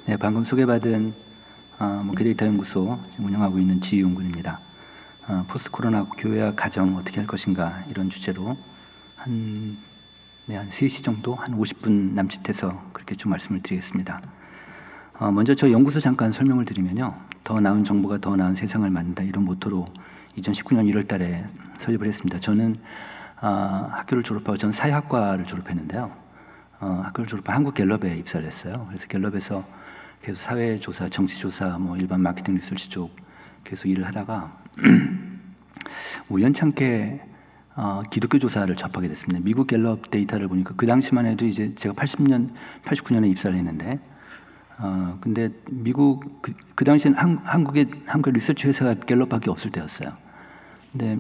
네, 방금 소개받은 모케데이터 연구소 운영하고 있는 지휘연구원입니다. 포스트 코로나 교회와 가정 어떻게 할 것인가 이런 주제로 한 3시 정도, 한 50분 남짓해서 그렇게 좀 말씀을 드리겠습니다. 먼저 저희 연구소 잠깐 설명을 드리면요. 더 나은 정보가 더 나은 세상을 만든다 이런 모토로 2019년 1월 달에 설립을 했습니다. 저는 학교를 졸업하고 저는 사회학과를 졸업했는데요. 학교를 졸업한 한국갤럽에 입사를 했어요. 그래서 갤럽에서 계속 사회조사, 정치조사, 일반 마케팅 리서치 쪽 계속 일을 하다가 우연찮게 기독교 조사를 접하게 됐습니다. 미국 갤럽 데이터를 보니까 그 당시만 해도 이제 제가 89년에 입사를 했는데 근데 미국 그 당시엔 한국 리서치 회사가 갤럽밖에 없을 때였어요. 근데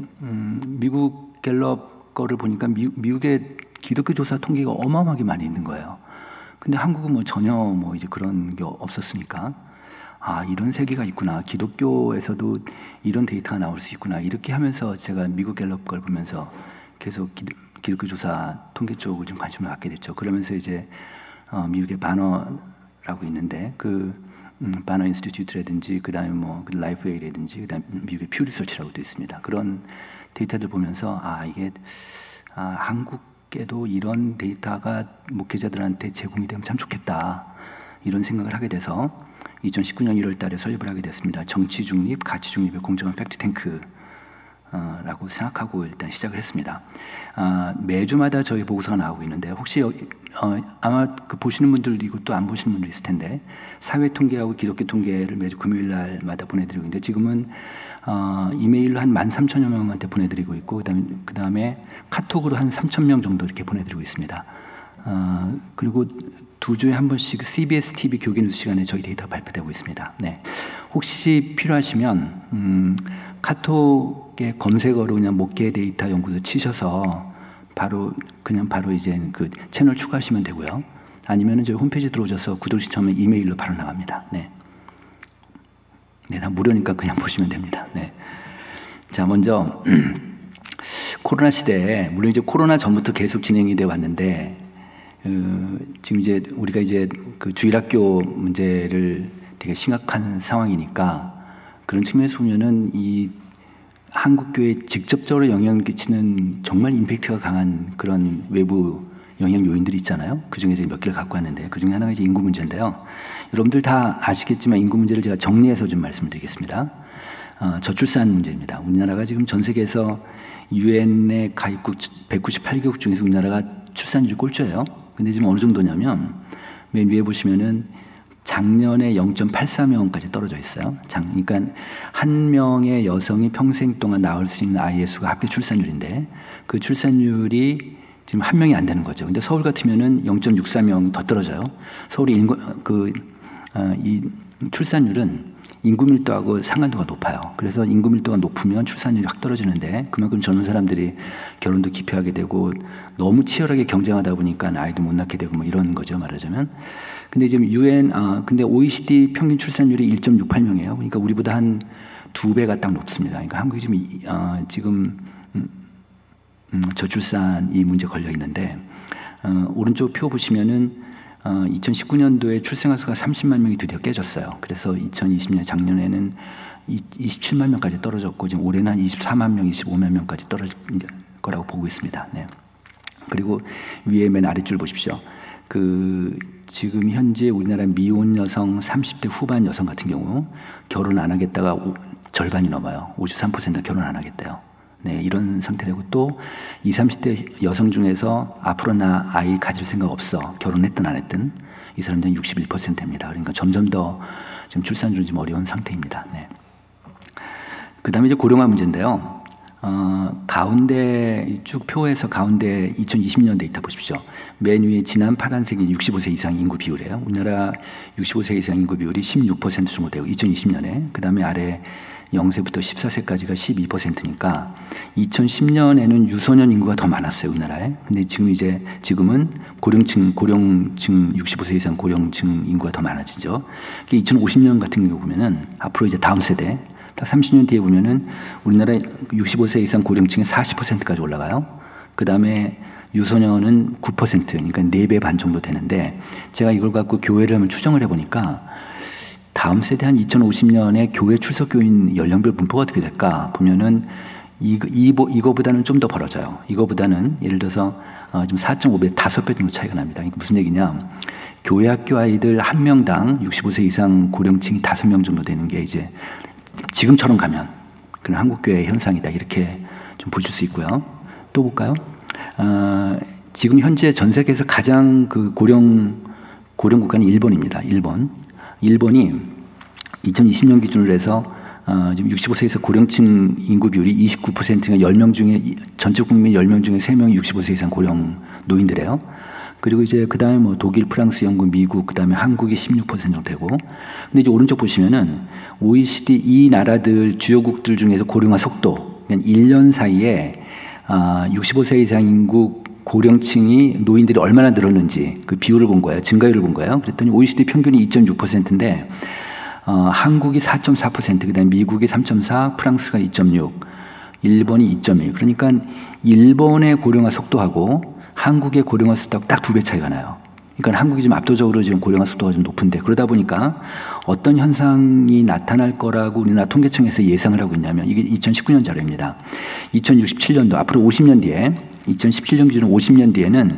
미국 갤럽 거를 보니까 미국의 기독교 조사 통계가 어마어마하게 많이 있는 거예요. 근데 한국은 전혀 이제 그런 게 없었으니까 이런 세계가 있구나. 기독교에서도 이런 데이터가 나올 수 있구나. 이렇게 하면서 제가 미국 갤럽 걸 보면서 계속 기독교 조사 통계 쪽을 좀 관심을 갖게 됐죠. 그러면서 이제 미국의 바너라고 있는데 그 바너 인스티튜트라든지 그다음에 그 라이프웨이라든지 그다음에 미국의 퓨 리서치라고도 있습니다. 그런 데이터들 보면서 이게 한국에도 이런 데이터가 목회자들한테 제공이 되면 참 좋겠다 이런 생각을 하게 돼서 2019년 1월 달에 설립을 하게 됐습니다. 정치 중립, 가치 중립의 공정한 팩트 탱크 라고 생각하고 일단 시작을 했습니다. 매주마다 저희 보고서가 나오고 있는데 혹시 아마 그 보시는 분들이고 또 안 보시는 분들 있을 텐데 사회 통계하고 기독교 통계를 매주 금요일 날마다 보내드리고 있는데 지금은 이메일로 한 13,000여 명한테 보내드리고 있고 그 다음에 카톡으로 한 3,000명 정도 이렇게 보내드리고 있습니다. 그리고 2주에 한 번씩 CBS TV 교계 뉴스 시간에 저희 데이터가 발표되고 있습니다. 네. 혹시 필요하시면 카톡에 검색어로 그냥 목회 데이터 연구소 치셔서 바로 이제 그 채널 추가하시면 되고요. 아니면은 저희 홈페이지 들어오셔서 구독 신청하면 이메일로 바로 나갑니다. 네. 네, 다 무료니까 그냥 보시면 됩니다. 네. 자, 먼저 코로나 시대에 물론 이제 코로나 전부터 계속 진행이 돼 왔는데 지금 이제 우리가 이제 그 주일학교 문제를 되게 심각한 상황이니까 그런 측면에서 보면은 이 한국 교회에 직접적으로 영향을 끼치는 정말 임팩트가 강한 그런 외부 영향 요인들이 있잖아요. 그 중에서 몇 개를 갖고 왔는데 그 중에 하나가 이제 인구 문제인데요. 여러분들 다 아시겠지만 인구 문제를 제가 정리해서 좀 말씀을 드리겠습니다. 저출산 문제입니다. 우리나라가 지금 전 세계에서 유엔의 가입국 198개국 중에서 우리나라가 출산율이 꼴찌예요. 근데 지금 어느 정도냐면 맨 위에 보시면은 작년에 0.84명까지 떨어져 있어요. 그러니까 한 명의 여성이 평생 동안 낳을 수 있는 아이의 수가 합계 출산율인데 그 출산율이 지금 한 명이 안 되는 거죠. 근데 서울 같으면은 0.64명 더 떨어져요. 서울이 이 출산율은 인구 밀도하고 상관도가 높아요. 그래서 인구 밀도가 높으면 출산율이 확 떨어지는데 그만큼 젊은 사람들이 결혼도 기피하게 되고 너무 치열하게 경쟁하다 보니까 아이도 못 낳게 되고 이런 거죠, 말하자면. 근데 지금 근데 OECD 평균 출산율이 1.68명이에요. 그러니까 우리보다 한 2배가 딱 높습니다. 그러니까 한국이 지금 저출산 이 문제 걸려 있는데 오른쪽 표 보시면은 2019년도에 출생아 수가 30만 명이 드디어 깨졌어요. 그래서 2020년 작년에는 27만 명까지 떨어졌고 지금 올해는 한 24만 명, 25만 명까지 떨어질 거라고 보고 있습니다. 네. 그리고 위에 맨 아랫줄 보십시오. 지금 현재 우리나라 미혼 여성 30대 후반 여성 같은 경우 결혼 안 하겠다가 절반이 넘어요. 53%가 결혼 안 하겠대요. 네, 이런 상태라고 또 20, 30대 여성 중에서 앞으로 나 아이 가질 생각 없어. 결혼했든 안 했든 이 사람들은 61%입니다. 그러니까 점점 더 지금 출산율이 좀 어려운 상태입니다. 네. 그 다음에 이제 고령화 문제인데요. 가운데 쭉 표에서 가운데 2020년 데이터 보십시오. 맨 위에 진한 파란색이 65세 이상 인구 비율이에요. 우리나라 65세 이상 인구 비율이 16% 정도 되고 2020년에 그 다음에 아래 0세부터 14세까지가 12%니까 2010년에는 유소년 인구가 더 많았어요, 우리나라에. 근데 지금은 고령층 65세 이상 고령층 인구가 더 많아지죠. 2050년 같은 경우 보면은 앞으로 이제 다음 세대 딱 30년 뒤에 보면은 우리나라 65세 이상 고령층의 40%까지 올라가요. 그 다음에 유소년은 9%, 그러니까 4배 반 정도 되는데, 제가 이걸 갖고 교회를 한번 추정을 해보니까 다음 세대 한 2050년에 교회 출석 교인 연령별 분포가 어떻게 될까 보면은 이거보다는 좀 더 벌어져요. 이거보다는 예를 들어서 지금 4.5배, 5배 정도 차이가 납니다. 그러니까 무슨 얘기냐? 교회 학교 아이들 한 명당 65세 이상 고령층이 5명 정도 되는 게 이제 지금처럼 가면 그런 한국교회의 현상이다. 이렇게 좀 보실 수 있고요. 또 볼까요? 지금 현재 전 세계에서 가장 그 고령 국가는 일본입니다. 일본이 2020년 기준으로 해서 지금 65세에서 고령층 인구 비율이 29%가 10명 중에 전체 국민 10명 중에 3명이 65세 이상 고령 노인들이에요. 그리고 이제 그 다음에 뭐 독일, 프랑스, 영국, 미국, 그 다음에 한국이 16% 정도 되고. 근데 이제 오른쪽 보시면은 OECD 이 나라들 주요국들 중에서 고령화 속도, 그냥 1년 사이에 65세 이상 인구 고령층이 노인들이 얼마나 늘었는지 그 비율을 본 거예요. 증가율을 본 거예요. 그랬더니 OECD 평균이 2.6%인데 한국이 4.4%, 그 다음에 미국이 3.4, 프랑스가 2.6, 일본이 2.1. 그러니까 일본의 고령화 속도하고 한국의 고령화 속도하고 딱 2배 차이가 나요. 그러니까 한국이 지금 압도적으로 지금 고령화 속도가 좀 높은데, 그러다 보니까 어떤 현상이 나타날 거라고 우리나라 통계청에서 예상을 하고 있냐면, 이게 2019년 자료입니다. 2067년도, 앞으로 50년 뒤에, 2017년 기준 50년 뒤에는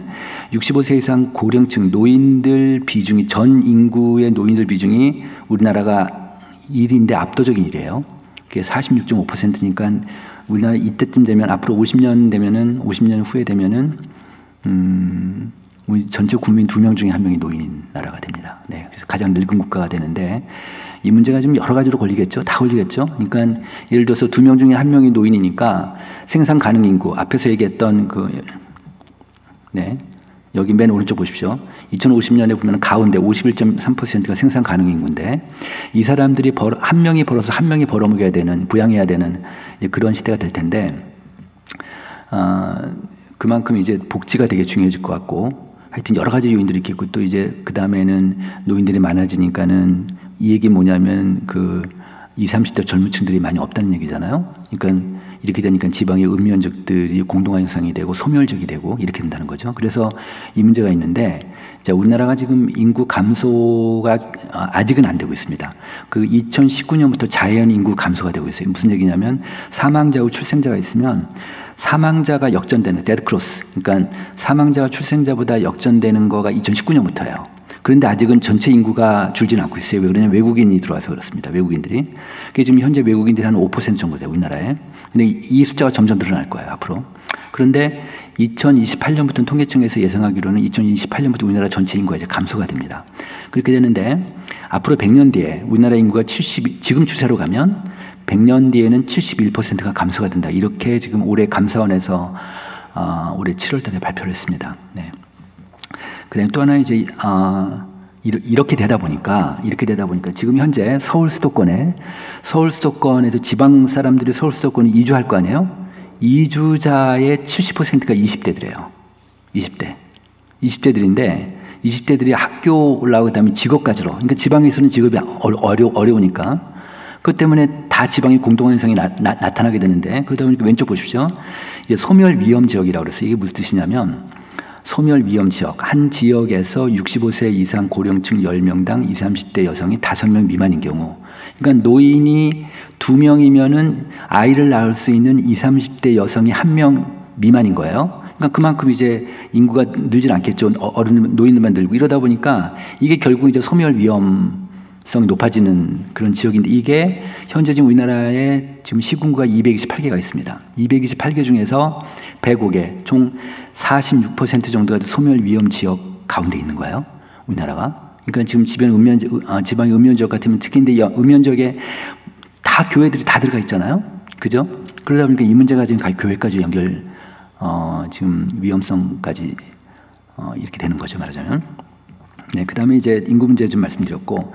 65세 이상 고령층 노인들 비중이, 전 인구의 노인들 비중이 우리나라가 1위인데 압도적인 1위예요. 그게 46.5%니까 우리나라 이때쯤 되면, 앞으로 50년 되면은, 50년 후에 되면은 우리 전체 국민 2명 중에 1명이 노인인 나라가 됩니다. 네, 그래서 가장 늙은 국가가 되는데, 이 문제가 좀 여러 가지로 걸리겠죠. 다 걸리겠죠. 그러니까 예를 들어서 2명 중에 1명이 노인이니까 생산 가능 인구, 앞에서 얘기했던 여기 맨 오른쪽 보십시오. 2050년에 보면 가운데 51.3%가 생산 가능 인구인데, 이 사람들이 한 명이 벌어서 한 명이 벌어먹여야 되는, 부양해야 되는 그런 시대가 될 텐데, 그만큼 이제 복지가 되게 중요해질 것 같고, 하여튼 여러 가지 요인들이 있겠고, 또 이제 그 다음에는 노인들이 많아지니까는 이 얘기 뭐냐면 20, 30대 젊은 층들이 많이 없다는 얘기잖아요. 그러니까 이렇게 되니까 지방의 음미연적들이 공동화 현상이 되고 소멸적이 되고 이렇게 된다는 거죠. 그래서 이 문제가 있는데, 자, 우리나라가 지금 인구 감소가 아직은 안 되고 있습니다. 2019년부터 자연 인구 감소가 되고 있어요. 무슨 얘기냐면 사망자와 출생자가 있으면 사망자가 역전되는 데드 크로스, 그러니까 사망자가 출생자보다 역전되는 거가 2019년부터예요. 그런데 아직은 전체 인구가 줄지는 않고 있어요. 왜 그러냐면 외국인이 들어와서 그렇습니다. 외국인들이. 그게 지금 현재 외국인들이 한 5% 정도 돼요, 우리나라에. 근데 이 숫자가 점점 늘어날 거예요, 앞으로. 그런데 2028년부터는 통계청에서 예상하기로는 2028년부터 우리나라 전체 인구가 이제 감소가 됩니다. 그렇게 되는데 앞으로 100년 뒤에 우리나라 인구가 지금 추세로 가면 100년 뒤에는 71%가 감소가 된다. 이렇게 지금 올해 감사원에서 올해 7월 달에 발표를 했습니다. 네. 그다음에 또 하나 이제 이렇게 되다 보니까 지금 현재 서울 수도권에도 지방 사람들이 서울 수도권에 이주할 거 아니에요? 이주자의 70%가 20대들이에요. 20대들인데 20대들이 학교 올라오고 그다음에 직업까지로. 그러니까 지방에서는 직업이 어려우니까. 그것 때문에 다 지방의 공동화 현상이 나타나게 되는데, 그러다 보니까 왼쪽 보십시오. 이제 소멸 위험 지역이라고 그래서 이게 무슨 뜻이냐면, 소멸 위험 지역, 한 지역에서 65세 이상 고령층 10명당 20, 30대 여성이 5명 미만인 경우, 그러니까 노인이 2명이면은 아이를 낳을 수 있는 20, 30대 여성이 1명 미만인 거예요. 그러니까 그만큼 이제 인구가 늘질 않겠죠. 노인들만 늘고 이러다 보니까 이게 결국 이제 소멸 위험성이 높아지는 그런 지역인데, 이게 현재 지금 우리나라에 지금 시군구가 228개가 있습니다. 228개 중에서 105개, 총 46% 정도가 소멸 위험 지역 가운데 있는 거예요, 우리나라가. 그러니까 지금 지방의 음면 지역 같으면 특히인데 음면지역에 다 교회들이 다 들어가 있잖아요, 그죠? 그러다 보니까 이 문제가 지금 교회까지 지금 위험성까지 이렇게 되는 거죠, 말하자면. 네, 그 다음에 이제 인구 문제 좀 말씀드렸고,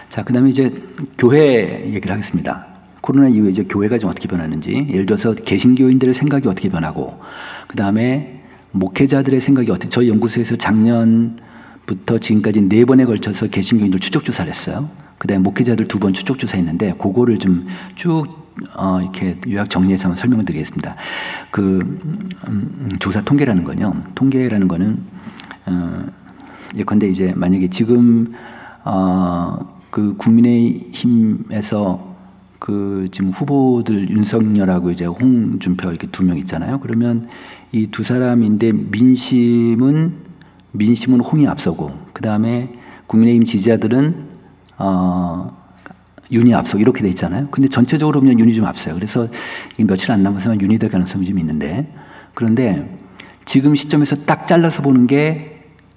자, 그 다음에 이제 교회 얘기를 하겠습니다. 코로나 이후에 이제 교회가 좀 어떻게 변하는지, 예를 들어서 개신교인들의 생각이 어떻게 변하고, 그 다음에 목회자들의 생각이 어떻게, 저희 연구소에서 작년부터 지금까지 4번에 걸쳐서 개신교인들 추적 조사를 했어요. 그다음에 목회자들 2번 추적 조사했는데 그거를 좀 쭉 이렇게 요약 정리해서 한번 설명을 드리겠습니다. 조사 통계라는 거는요. 통계라는 거는 예컨대 이제 만약에 지금 그 국민의힘에서 그 지금 후보들 윤석열하고 이제 홍준표 이렇게 2명 있잖아요. 그러면 이 2사람인데 민심은 홍이 앞서고 그 다음에 국민의힘 지지자들은 윤이 앞서고 이렇게 돼 있잖아요. 근데 전체적으로 보면 윤이 좀 앞서요. 그래서 며칠 안 남아서 윤이 될 가능성이 좀 있는데, 그런데 지금 시점에서 딱 잘라서 보는 게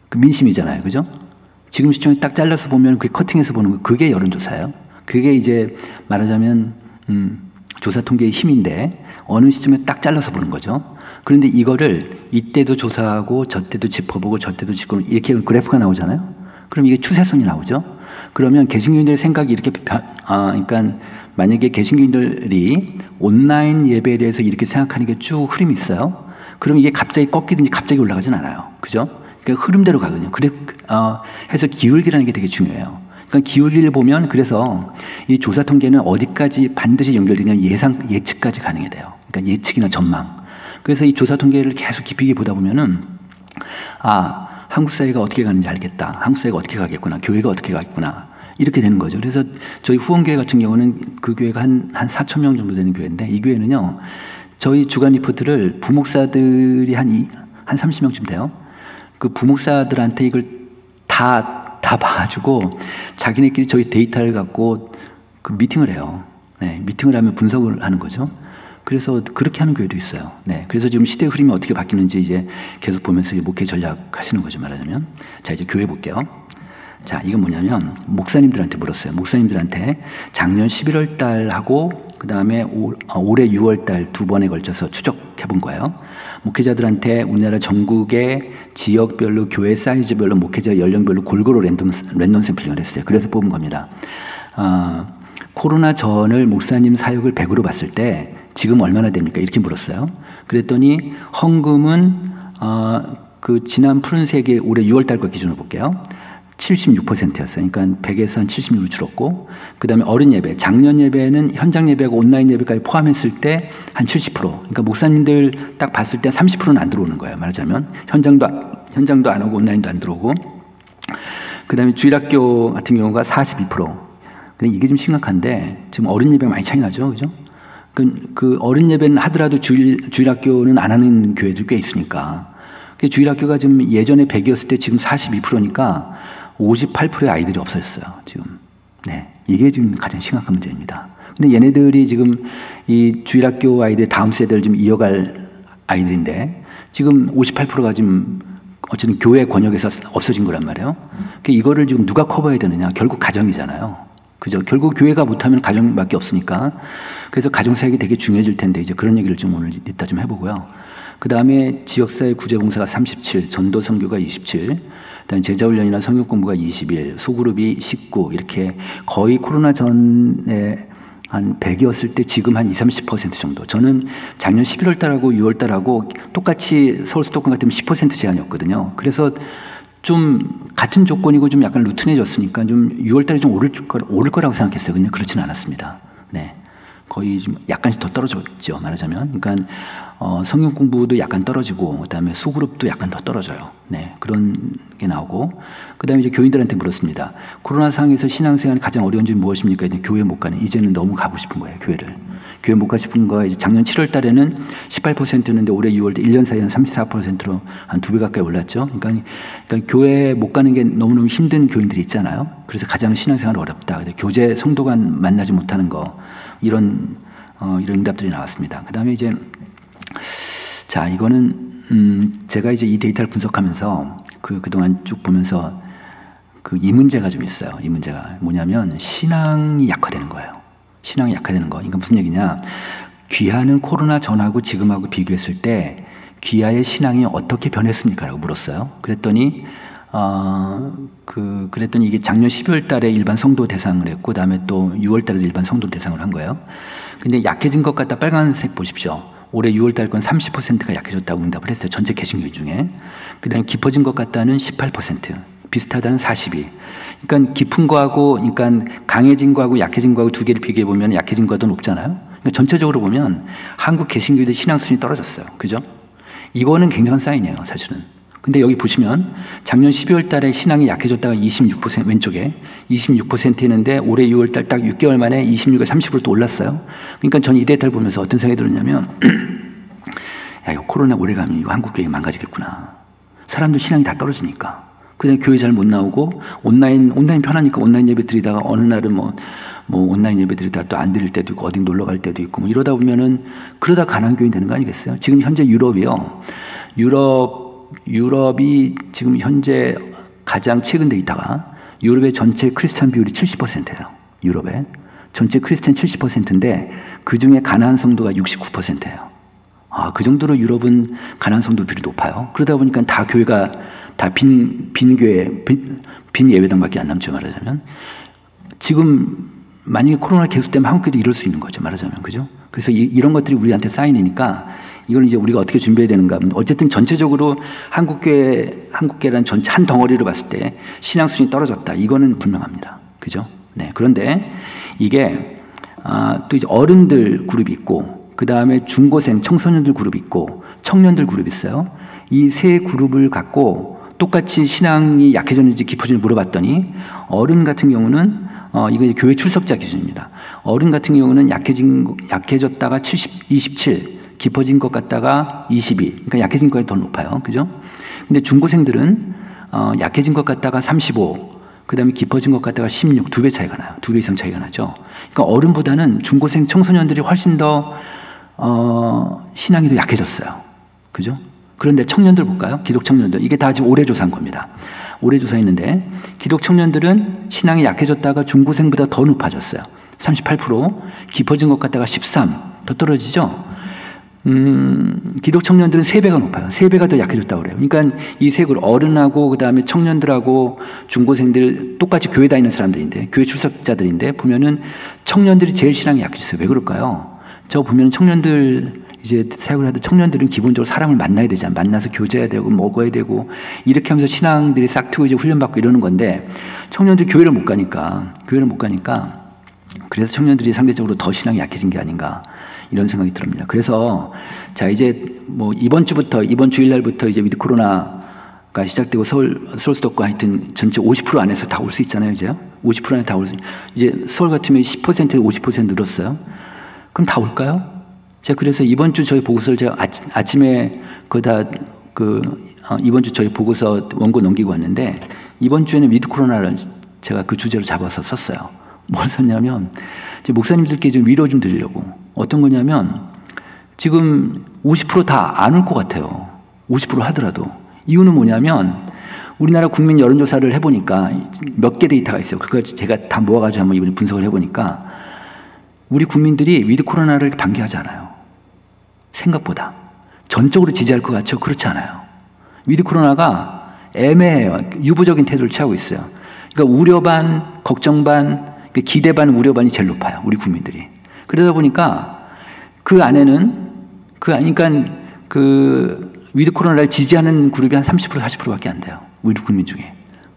그 민심이잖아요. 그죠? 지금 시점에 딱 잘라서 보면 그게 커팅해서 보는 거, 그게 여론조사예요. 그게 이제 말하자면 조사 통계의 힘인데 어느 시점에 딱 잘라서 보는 거죠. 그런데 이거를 이때도 조사하고 저때도 짚어보고 저때도 짚고 이렇게 그래프가 나오잖아요. 그럼 이게 추세선이 나오죠. 그러면 개신교인들의 생각이 이렇게 그러니까 만약에 개신교인들이 온라인 예배에 대해서 이렇게 생각하는 게 쭉 흐름이 있어요. 그럼 이게 갑자기 꺾이든지 갑자기 올라가진 않아요. 그죠? 그러니까 흐름대로 가거든요. 그래 해서 기울기라는 게 되게 중요해요. 그러니까 기울기를 보면 그래서 이 조사 통계는 어디까지 반드시 연결되냐 예측까지 가능해 돼요. 그러니까 예측이나 전망. 그래서 이 조사 통계를 계속 깊이 보다 보면은 한국 사회가 어떻게 가는지 알겠다. 한국 사회가 어떻게 가겠구나. 교회가 어떻게 가겠구나. 이렇게 되는 거죠. 그래서 저희 후원교회 같은 경우는 그 교회가 한 4천 명 정도 되는 교회인데 이 교회는요. 저희 주간 리포트를 부목사들이 한 30명쯤 돼요. 그 부목사들한테 이걸 다 봐가지고 자기네끼리 저희 데이터를 갖고 그 미팅을 해요. 네, 미팅을 하면 분석을 하는 거죠. 그래서 그렇게 하는 교회도 있어요. 네, 그래서 지금 시대 흐름이 어떻게 바뀌는지 이제 계속 보면서 목회 전략 하시는 거죠, 말하자면. 자, 이제 교회 볼게요. 자, 이건 뭐냐면 목사님들한테 물었어요. 목사님들한테 작년 11월 달하고 그 다음에 올해 6월 달 2번에 걸쳐서 추적해 본 거예요. 목회자들한테 우리나라 전국의 지역별로 교회 사이즈별로 목회자 연령별로 골고루 랜덤 샘플링을 했어요. 그래서 뽑은 겁니다. 코로나 전을 목사님 사역을 100으로 봤을 때 지금 얼마나 됩니까? 이렇게 물었어요. 그랬더니 헌금은 그 지난 푸른 세계 올해 6월 달 거 기준으로 볼게요. 76%였어요. 그러니까 100에서 한 76으로 줄었고, 그 다음에 어른 예배, 작년 예배는 현장 예배하고 온라인 예배까지 포함했을 때 한 70%. 그러니까 목사님들 딱 봤을 때 30%는 안 들어오는 거예요. 말하자면 현장도 안 오고 온라인도 안 들어오고. 그 다음에 주일학교 같은 경우가 42%. 근데 이게 좀 심각한데 지금 어른 예배 많이 차이 나죠, 그죠? 그 어른 예배는 하더라도 주일학교는 안 하는 교회들이 꽤 있으니까. 주일학교가 지금 예전에 100이었을 때 지금 42%니까 58%의 아이들이 없어졌어요, 지금. 네. 이게 지금 가장 심각한 문제입니다. 근데 얘네들이 지금 이 주일학교 아이들 다음 세대를 좀 이어갈 아이들인데 지금 58%가 지금 어쨌든 교회 권역에서 없어진 거란 말이에요. 이거를 지금 누가 커버해야 되느냐? 결국 가정이잖아요. 그죠? 결국 교회가 못하면 가정밖에 없으니까. 그래서 가정사역이 되게 중요해질 텐데 이제 그런 얘기를 좀 오늘 이따 좀 해보고요. 그 다음에 지역사회 구제봉사가 37, 전도 선교가 27, 그다음에 제자훈련이나 성경공부가 21, 소그룹이 19 이렇게 거의 코로나 전에 한 100이었을 때 지금 한 20-30% 정도. 저는 작년 11월 달하고 6월 달하고 똑같이 서울 수도권 같으면 10% 제한이었거든요. 그래서 좀 같은 조건이고 좀 약간 루틴해졌으니까 좀 6월 달에 좀 오를 거라고 생각했어요. 근데 그렇지는 않았습니다. 네. 거의 좀 약간씩 더 떨어졌죠, 말하자면. 그러니까 성경 공부도 약간 떨어지고 그다음에 소그룹도 약간 더 떨어져요. 네, 그런 게 나오고 그다음에 이제 교인들한테 물었습니다. 코로나 상황에서 신앙생활이 가장 어려운 점이 무엇입니까? 이제 교회 못 가는. 이제는 너무 가고 싶은 거예요, 교회를. 교회 못 가고 싶은 거 이제 작년 7월 달에는 18%였는데 올해 6월 때 1년 사이에 한 34%로 한 2배 가까이 올랐죠. 그러니까 교회 못 가는 게 너무너무 힘든 교인들이 있잖아요. 그래서 가장 신앙생활이 어렵다. 교제 성도 간 만나지 못하는 거 이런 응답들이 나왔습니다. 그다음에 이제 자, 이거는 제가 이제 이 데이터를 분석하면서 그동안 쭉 보면서 이 문제가 좀 있어요. 이 문제가 뭐냐면 신앙이 약화되는 거예요. 신앙이 약화되는 거. 그러니까 무슨 얘기냐? 귀하는 코로나 전하고 지금하고 비교했을 때 귀하의 신앙이 어떻게 변했습니까? 라고 물었어요. 그랬더니 그랬더니 이게 작년 12월 달에 일반 성도 대상을 했고, 그 다음에 또 6월 달에 일반 성도 대상을 한 거예요. 근데 약해진 것 같다. 빨간색 보십시오. 올해 6월 달 건 30%가 약해졌다고 응답을 했어요. 전체 개신교 중에. 그 다음에 깊어진 것 같다는 18%. 비슷하다는 42. 그러니까 깊은 거하고, 그러니까 강해진 거하고 약해진 거하고 두 개를 비교해 보면 약해진 거가 더 높잖아요. 그러니까 전체적으로 보면 한국 개신교의 신앙 수준이 떨어졌어요. 그죠? 이거는 굉장한 사인이에요, 사실은. 근데 여기 보시면 작년 12월 달에 신앙이 약해졌다가 26%, 왼쪽에 26%였는데 올해 6월 달 딱 6개월 만에 26에서 30으로 또 올랐어요. 그러니까 전 이 데이터를 보면서 어떤 생각이 들었냐면 야, 이거 코로나 오래 가면 이거 한국 교회 망가지겠구나. 사람들 신앙이 다 떨어지니까. 그냥 교회 잘 못 나오고 온라인 편하니까 온라인 예배 드리다가 어느 날은 뭐 온라인 예배 드리다가 또 안 드릴 때도 있고 어디 놀러 갈 때도 있고 뭐 이러다 보면은 그러다 가난한 교인 되는 거 아니겠어요? 지금 현재 유럽이요. 유럽이 지금 현재 가장 최근 데이터가 유럽의 전체 크리스찬 비율이 70%예요. 유럽의 전체 크리스찬 70%인데 그 중에 가난한 성도가 69%예요. 아, 그 정도로 유럽은 가난한 성도 비율이 높아요. 그러다 보니까 다 교회가 다 빈 예배당밖에 안 남죠, 말하자면. 지금 만약에 코로나가 계속되면 한국교회도 이럴 수 있는 거죠, 말하자면. 그죠? 그래서 이런 것들이 우리한테 쌓이니까 이걸 이제 우리가 어떻게 준비해야 되는가 하면 어쨌든 전체적으로 한국교회라는 전체 한 덩어리로 봤을 때 신앙 수준이 떨어졌다. 이거는 분명합니다. 그죠? 네. 그런데 이게 또 이제 어른들 그룹이 있고 그 다음에 중고생 청소년들 그룹이 있고 청년들 그룹이 있어요. 이 세 그룹을 갖고 똑같이 신앙이 약해졌는지 깊어졌는지 물어봤더니 어른 같은 경우는 이거 교회 출석자 기준입니다. 어른 같은 경우는 약해졌다가 27, 깊어진 것 같다가 22. 그러니까 약해진 거에 더 높아요. 그죠? 근데 중고생들은 약해진 것 같다가 35. 그 다음에 깊어진 것 같다가 16. 2배 차이가 나요. 2배 이상 차이가 나죠. 그러니까 어른보다는 중고생 청소년들이 훨씬 더 신앙이 더 약해졌어요. 그죠? 그런데 청년들 볼까요? 기독 청년들. 이게 다 지금 올해 조사한 겁니다. 올해 조사했는데 기독 청년들은 신앙이 약해졌다가 중고생보다 더 높아졌어요. 38%. 깊어진 것 같다가 13. 더 떨어지죠? 기독 청년들은 3배가 높아요. 3배가 더 약해졌다고 그래요. 그러니까 이 세 그룹, 어른하고 그 다음에 청년들하고 중고생들 똑같이 교회 다니는 사람들인데, 교회 출석자들인데 보면은 청년들이 제일 신앙이 약해졌어요. 왜 그럴까요? 저 보면 청년들 이제 사역을 하던 청년들은 기본적으로 사람을 만나야 되잖아요. 만나서 교제해야 되고 먹어야 되고 이렇게 하면서 신앙들이 싹 트고 이제 훈련받고 이러는 건데 청년들이 교회를 못 가니까 그래서 청년들이 상대적으로 더 신앙이 약해진 게 아닌가 이런 생각이 듭니다. 그래서 자 이제 뭐 이번 주일날부터 이제 위드 코로나가 시작되고 서울 수도권 하여튼 전체 50% 안에서 다 올 수 있잖아요. 이제 50% 안에 다 올 수 이제 서울 같으면 10% 50% 늘었어요. 그럼 다 올까요? 제가 그래서 이번 주 저희 보고서를 제가 아침에 이번 주 저희 보고서 원고 넘기고 왔는데 이번 주에는 위드 코로나를 제가 그 주제로 잡아서 썼어요. 뭘 썼냐면 이제 목사님들께 좀 위로 좀 드리려고. 어떤 거냐면 지금 50% 다 안 올 것 같아요. 50% 하더라도. 이유는 뭐냐면 우리나라 국민 여론조사를 해보니까 몇 개 데이터가 있어요. 그걸 제가 다 모아가지고 한번 이번에 분석을 해보니까 우리 국민들이 위드 코로나를 반기하지 않아요. 생각보다. 전적으로 지지할 것 같죠? 그렇지 않아요. 위드 코로나가 애매해요. 유보적인 태도를 취하고 있어요. 그러니까 우려 반, 걱정 반, 기대 반, 우려 반이 제일 높아요. 우리 국민들이. 그러다 보니까 그 안에는 위드 코로나를 지지하는 그룹이 한 30%, 40%밖에 안 돼요. 우리 국민 중에.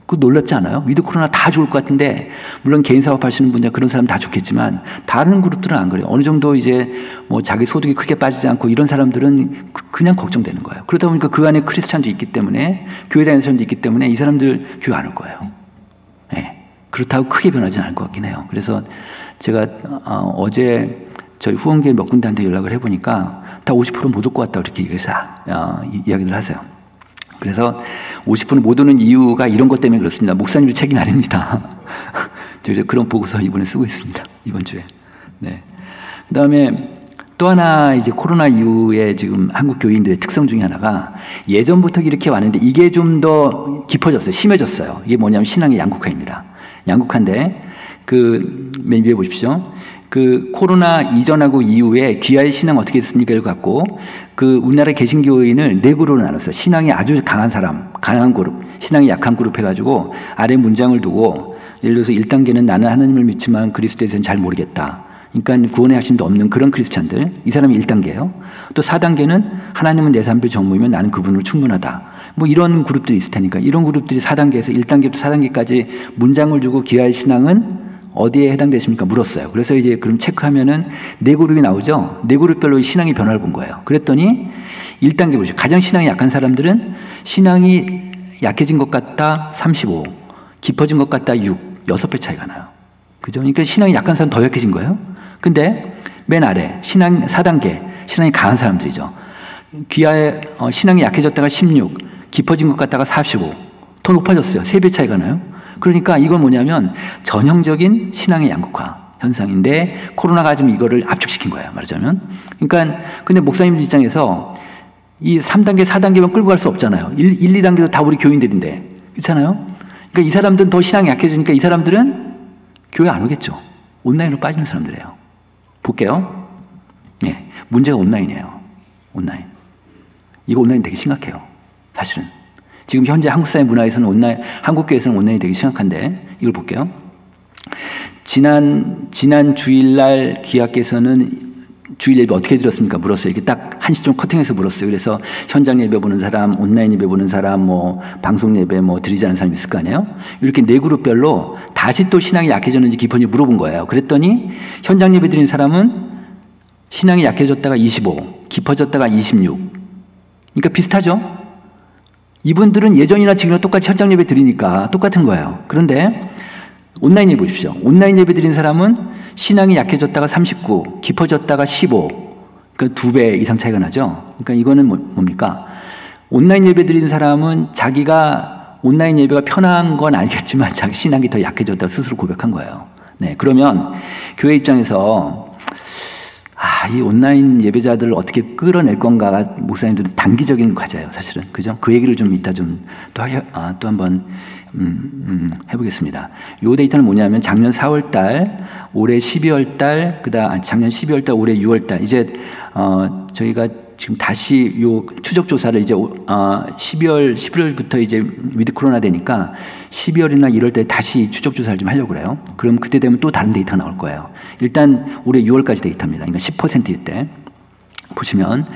그거 놀랍지 않아요? 위드 코로나 다 좋을 것 같은데, 물론 개인 사업 하시는 분들 그런 사람 다 좋겠지만, 다른 그룹들은 안 그래요. 어느 정도 이제 뭐 자기 소득이 크게 빠지지 않고 이런 사람들은 그냥 걱정되는 거예요. 그러다 보니까 그 안에 크리스찬도 있기 때문에, 교회 다니는 사람도 있기 때문에 이 사람들 교회 안 올 거예요. 네. 그렇다고 크게 변하지는 않을 것 같긴 해요. 그래서 제가 어제 저희 후원교회 몇 군데한테 연락을 해보니까 다 50% 못 올 것 같다고 이렇게 이야기를 하세요. 그래서 50% 못 오는 이유가 이런 것 때문에 그렇습니다. 목사님들 책임 아닙니다. 저희 그런 보고서 이번에 쓰고 있습니다. 이번 주에. 네. 그 다음에 또 하나 이제 코로나 이후에 지금 한국 교인들의 특성 중에 하나가 예전부터 이렇게 왔는데 이게 좀 더 깊어졌어요. 심해졌어요. 이게 뭐냐면 신앙의 양극화입니다. 양극화인데 맨 위에 보십시오. 코로나 이전하고 이후에 귀하의 신앙 어떻게 됐습니까?를 갖고 우리나라 개신교인을 네 그룹으로 나눴어요. 신앙이 아주 강한 사람, 강한 그룹, 신앙이 약한 그룹 해가지고 아래 문장을 두고 예를 들어서 1단계는 나는 하나님을 믿지만 그리스도에 대해서는 잘 모르겠다. 그러니까 구원의 확신도 없는 그런 크리스찬들, 이 사람이 1단계예요. 또 4단계는 하나님은 내 삶의 전무이면 나는 그분으로 충분하다. 뭐 이런 그룹들이 있을 테니까 이런 그룹들이 4단계에서 1단계부터 4단계까지 문장을 주고 귀하의 신앙은 어디에 해당되십니까? 물었어요. 그래서 이제 그럼 체크하면은 4그룹이 나오죠. 4그룹별로 신앙의 변화를 본 거예요. 그랬더니 1단계 보시죠. 가장 신앙이 약한 사람들은 신앙이 약해진 것 같다 35, 깊어진 것 같다 6, 6배 차이가 나요. 그죠? 그러니까 신앙이 약한 사람 더 약해진 거예요. 근데 맨 아래 신앙 4단계 신앙이 강한 사람들이죠. 귀하의 신앙이 약해졌다가 16, 깊어진 것 같다가 45, 더 높아졌어요. 3배 차이가 나요. 그러니까 이건 뭐냐면 전형적인 신앙의 양극화 현상인데 코로나가 좀 이거를 압축시킨 거예요. 말하자면. 그러니까 근데 목사님 입장에서 이 3단계, 4단계만 끌고 갈 수 없잖아요. 1, 2단계도 다 우리 교인들인데. 그렇잖아요? 그러니까 이 사람들은 더 신앙이 약해지니까 이 사람들은 교회 안 오겠죠. 온라인으로 빠지는 사람들이에요. 볼게요. 예, 문제가 온라인이에요. 온라인. 이거 온라인 되게 심각해요. 사실은. 지금 현재 한국 사회 문화에서는 온라인, 한국 교회에서는 온라인이 되게 심각한데 이걸 볼게요. 지난 주일날 귀하께서는 주일 예배 어떻게 드렸습니까? 물었어요. 이렇게 딱 한 시점 커팅해서 물었어요. 그래서 현장 예배 보는 사람, 온라인 예배 보는 사람, 뭐 방송 예배 뭐 드리지 않은 사람이 있을 거 아니에요? 이렇게 4그룹별로 다시 또 신앙이 약해졌는지 깊어졌는지 물어본 거예요. 그랬더니 현장 예배 드린 사람은 신앙이 약해졌다가 25, 깊어졌다가 26. 그러니까 비슷하죠? 이분들은 예전이나 지금이나 똑같이 현장 예배 드리니까 똑같은 거예요. 그런데 온라인 예배 보십시오. 온라인 예배 드린 사람은 신앙이 약해졌다가 39, 깊어졌다가 15. 그러니까 2배 이상 차이가 나죠. 그러니까 이거는 뭡니까? 온라인 예배 드린 사람은 자기가 온라인 예배가 편한 건 알겠지만 자기 신앙이 더 약해졌다고 스스로 고백한 거예요. 네, 그러면 교회 입장에서 이 온라인 예배자들을 어떻게 끌어낼 건가가 목사님들은 단기적인 과제예요, 사실은. 그죠? 그 얘기를 좀 이따 좀 또 한번 해보겠습니다. 요 데이터는 뭐냐면 작년 4월달, 올해 12월달, 작년 12월달, 올해 6월달. 이제 저희가 지금 다시 요 추적 조사를 이제 11월부터 이제 위드 코로나 되니까 12월이나 1월달에 다시 추적 조사를 좀 하려고 그래요. 그럼 그때 되면 또 다른 데이터가 나올 거예요. 일단 올해 6월까지 데이터입니다. 그러니까 10%일 때 보시면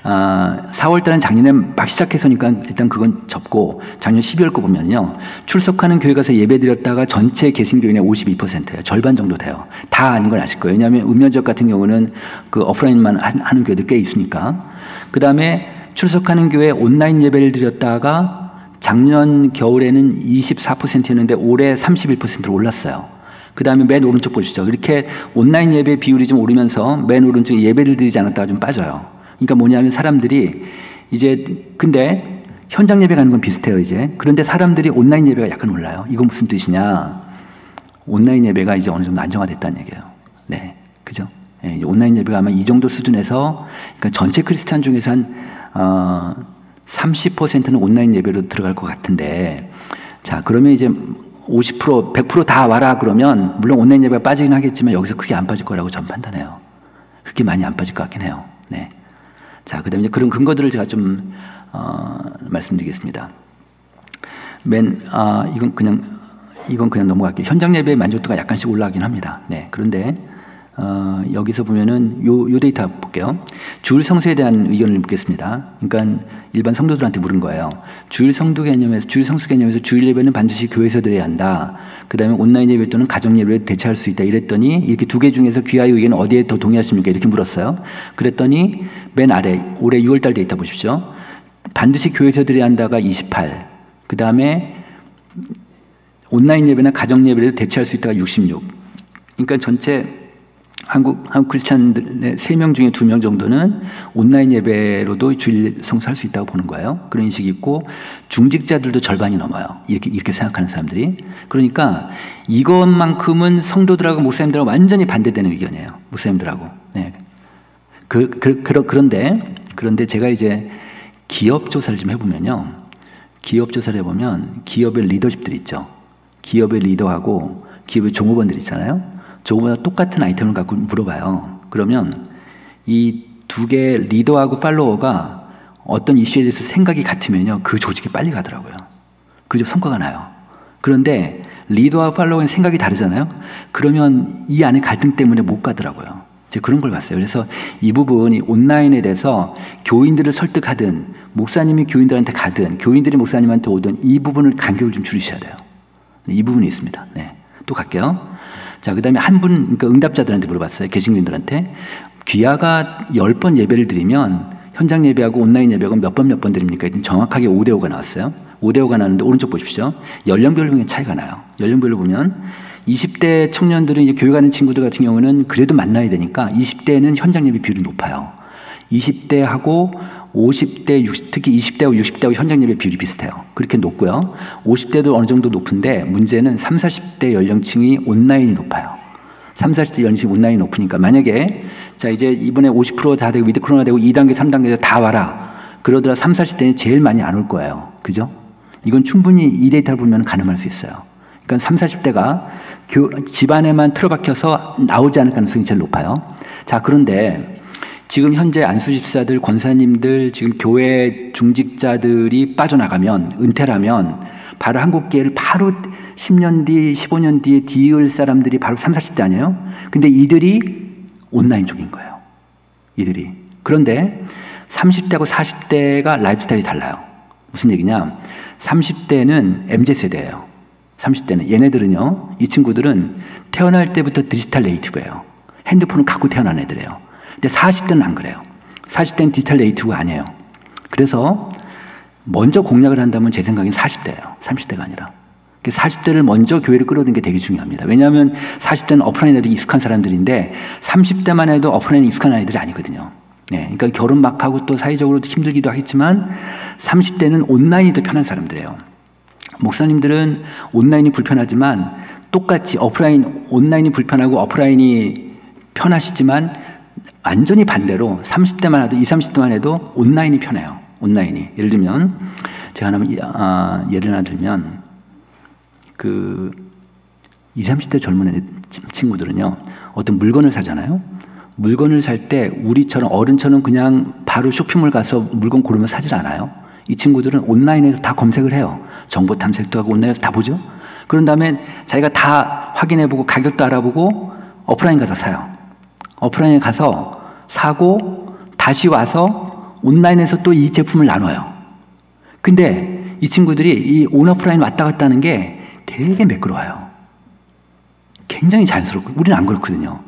4월달은 작년에 막 시작해서니까 일단 그건 접고 작년 12월 거 보면요. 출석하는 교회 가서 예배드렸다가 전체 개신교인의 52%예요. 절반 정도 돼요. 다 아닌 걸 아실 거예요. 왜냐하면 읍면지역 같은 경우는 그 오프라인만 하는 교회들 꽤 있으니까. 그 다음에 출석하는 교회 온라인 예배를 드렸다가 작년 겨울에는 24%였는데 올해 31%로 올랐어요. 그 다음에 맨 오른쪽 보시죠. 이렇게 온라인 예배 비율이 좀 오르면서 맨 오른쪽에 예배를 드리지 않았다가 좀 빠져요. 그러니까 뭐냐면 사람들이 이제 근데 현장 예배 가는 건 비슷해요 이제. 그런데 사람들이 온라인 예배가 약간 올라요. 이건 무슨 뜻이냐? 온라인 예배가 이제 어느 정도 안정화됐다는 얘기예요. 네, 그죠? 네, 온라인 예배가 아마 이 정도 수준에서 그러니까 전체 크리스찬 중에서 한 30%는 온라인 예배로 들어갈 것 같은데, 자 그러면 이제 50%, 100% 다 와라 그러면 물론 온라인 예배가 빠지긴 하겠지만 여기서 크게 안 빠질 거라고 저는 판단해요. 그렇게 많이 안 빠질 것 같긴 해요. 네. 자, 그 다음에 이제 그런 근거들을 제가 좀, 말씀드리겠습니다. 이건 그냥 넘어갈게요. 현장 예배의 만족도가 약간씩 올라가긴 합니다. 네. 그런데, 여기서 보면은 요 데이터 볼게요. 주일 성수에 대한 의견을 묻겠습니다. 그러니까 일반 성도들한테 물은 거예요. 주일 성수 개념에서 주일 예배는 반드시 교회에서 드려야 한다. 그 다음에 온라인 예배 또는 가정 예배를 대체할 수 있다. 이랬더니 이렇게 2개 중에서 귀하의 의견은 어디에 더 동의하십니까? 이렇게 물었어요. 그랬더니 맨 아래 올해 6월달 데이터 보십시오. 반드시 교회에서 드려야 한다가 28. 그 다음에 온라인 예배나 가정 예배를 대체할 수 있다가 66. 그러니까 전체 한국 크리스찬들의 3명 중에 2명 정도는 온라인 예배로도 주일 성수할 수 있다고 보는 거예요. 그런 인식이 있고 중직자들도 절반이 넘어요. 이렇게 생각하는 사람들이. 그러니까 이것만큼은 성도들하고 목사님들하고 완전히 반대되는 의견이에요. 목사님들하고. 네. 그런데 제가 이제 기업 조사를 좀 해보면요. 기업 조사를 해보면 기업의 리더십들 있죠. 기업의 리더하고 기업의 종업원들 있잖아요. 저거보다 똑같은 아이템을 갖고 물어봐요. 그러면 이 2개 리더하고 팔로워가 어떤 이슈에 대해서 생각이 같으면요. 그 조직이 빨리 가더라고요. 그죠? 성과가 나요. 그런데 리더와 팔로워의 생각이 다르잖아요. 그러면 이 안에 갈등 때문에 못 가더라고요. 제가 그런 걸 봤어요. 그래서 이 부분이 온라인에 대해서 교인들을 설득하든 목사님이 교인들한테 가든 교인들이 목사님한테 오든 이 부분을 간격을 좀 줄이셔야 돼요. 이 부분이 있습니다. 네. 또 갈게요. 자, 그 다음에 한 분, 그러니까 응답자들한테 물어봤어요. 개신교인들한테. 귀하가 10번 예배를 드리면 현장 예배하고 온라인 예배하고 몇 번 드립니까? 정확하게 5대5가 나왔어요. 5대5가 나왔는데 오른쪽 보십시오. 연령별로 차이가 나요. 연령별로 보면 20대 청년들은 이제 교회 가는 친구들 같은 경우는 그래도 만나야 되니까 20대는 현장 예배 비율이 높아요. 20대하고 50대, 60, 특히 20대하고 60대하고 현장 예배 비율이 비슷해요. 그렇게 높고요. 50대도 어느 정도 높은데 문제는 30, 40대 연령층이 온라인이 높아요. 30, 40대 연령층이 온라인이 높으니까 만약에 자 이제 이번에 50% 다 되고 위드 코로나 되고 2단계, 3단계 다 와라. 그러더라 30, 40대는 제일 많이 안 올 거예요. 그죠? 이건 충분히 이 데이터를 보면 가늠할 수 있어요. 그러니까 30, 40대가 집안에만 틀어박혀서 나오지 않을 가능성이 제일 높아요. 자, 그런데 지금 현재 안수집사들, 권사님들, 지금 교회 중직자들이 빠져나가면, 은퇴라면 바로 한국교회를 바로 10년 뒤, 15년 뒤에 뒤을 사람들이 바로 30, 40대 아니에요? 근데 이들이 온라인 쪽인 거예요. 이들이. 그런데 30대하고 40대가 라이프 스타일이 달라요. 무슨 얘기냐? 30대는 MZ세대예요. 30대는. 얘네들은요, 이 친구들은 태어날 때부터 디지털 네이티브예요. 핸드폰을 갖고 태어난 애들이에요. 근데 40대는 안 그래요. 40대는 디지털 네이티브가 아니에요. 그래서 먼저 공략을 한다면 제 생각엔 40대예요. 30대가 아니라. 40대를 먼저 교회를 끌어들이는 게 되게 중요합니다. 왜냐하면 40대는 오프라인에도 익숙한 사람들인데 30대만 해도 오프라인에 익숙한 아이들이 아니거든요. 네, 그러니까 결혼 막 하고 또 사회적으로도 힘들기도 하겠지만 30대는 온라인이 더 편한 사람들이에요. 목사님들은 온라인이 불편하지만 똑같이 온라인이 불편하고 오프라인이 편하시지만 완전히 반대로 30대만 해도 20, 30대만 해도 온라인이 편해요. 온라인이. 예를 들면 제가 예를 하나 들면 그 20, 30대 젊은 친구들은요. 어떤 물건을 사잖아요. 물건을 살 때 우리처럼 어른처럼 그냥 바로 쇼핑몰 가서 물건 고르면 사질 않아요. 이 친구들은 온라인에서 다 검색을 해요. 정보 탐색도 하고 온라인에서 다 보죠. 그런 다음에 자기가 다 확인해보고 가격도 알아보고 오프라인 가서 사요. 오프라인에 가서 사고 다시 와서 온라인에서 또 이 제품을 나눠요. 근데 이 친구들이 이 온오프라인 왔다 갔다 하는 게 되게 매끄러워요. 굉장히 자연스럽고 우리는 안 그렇거든요.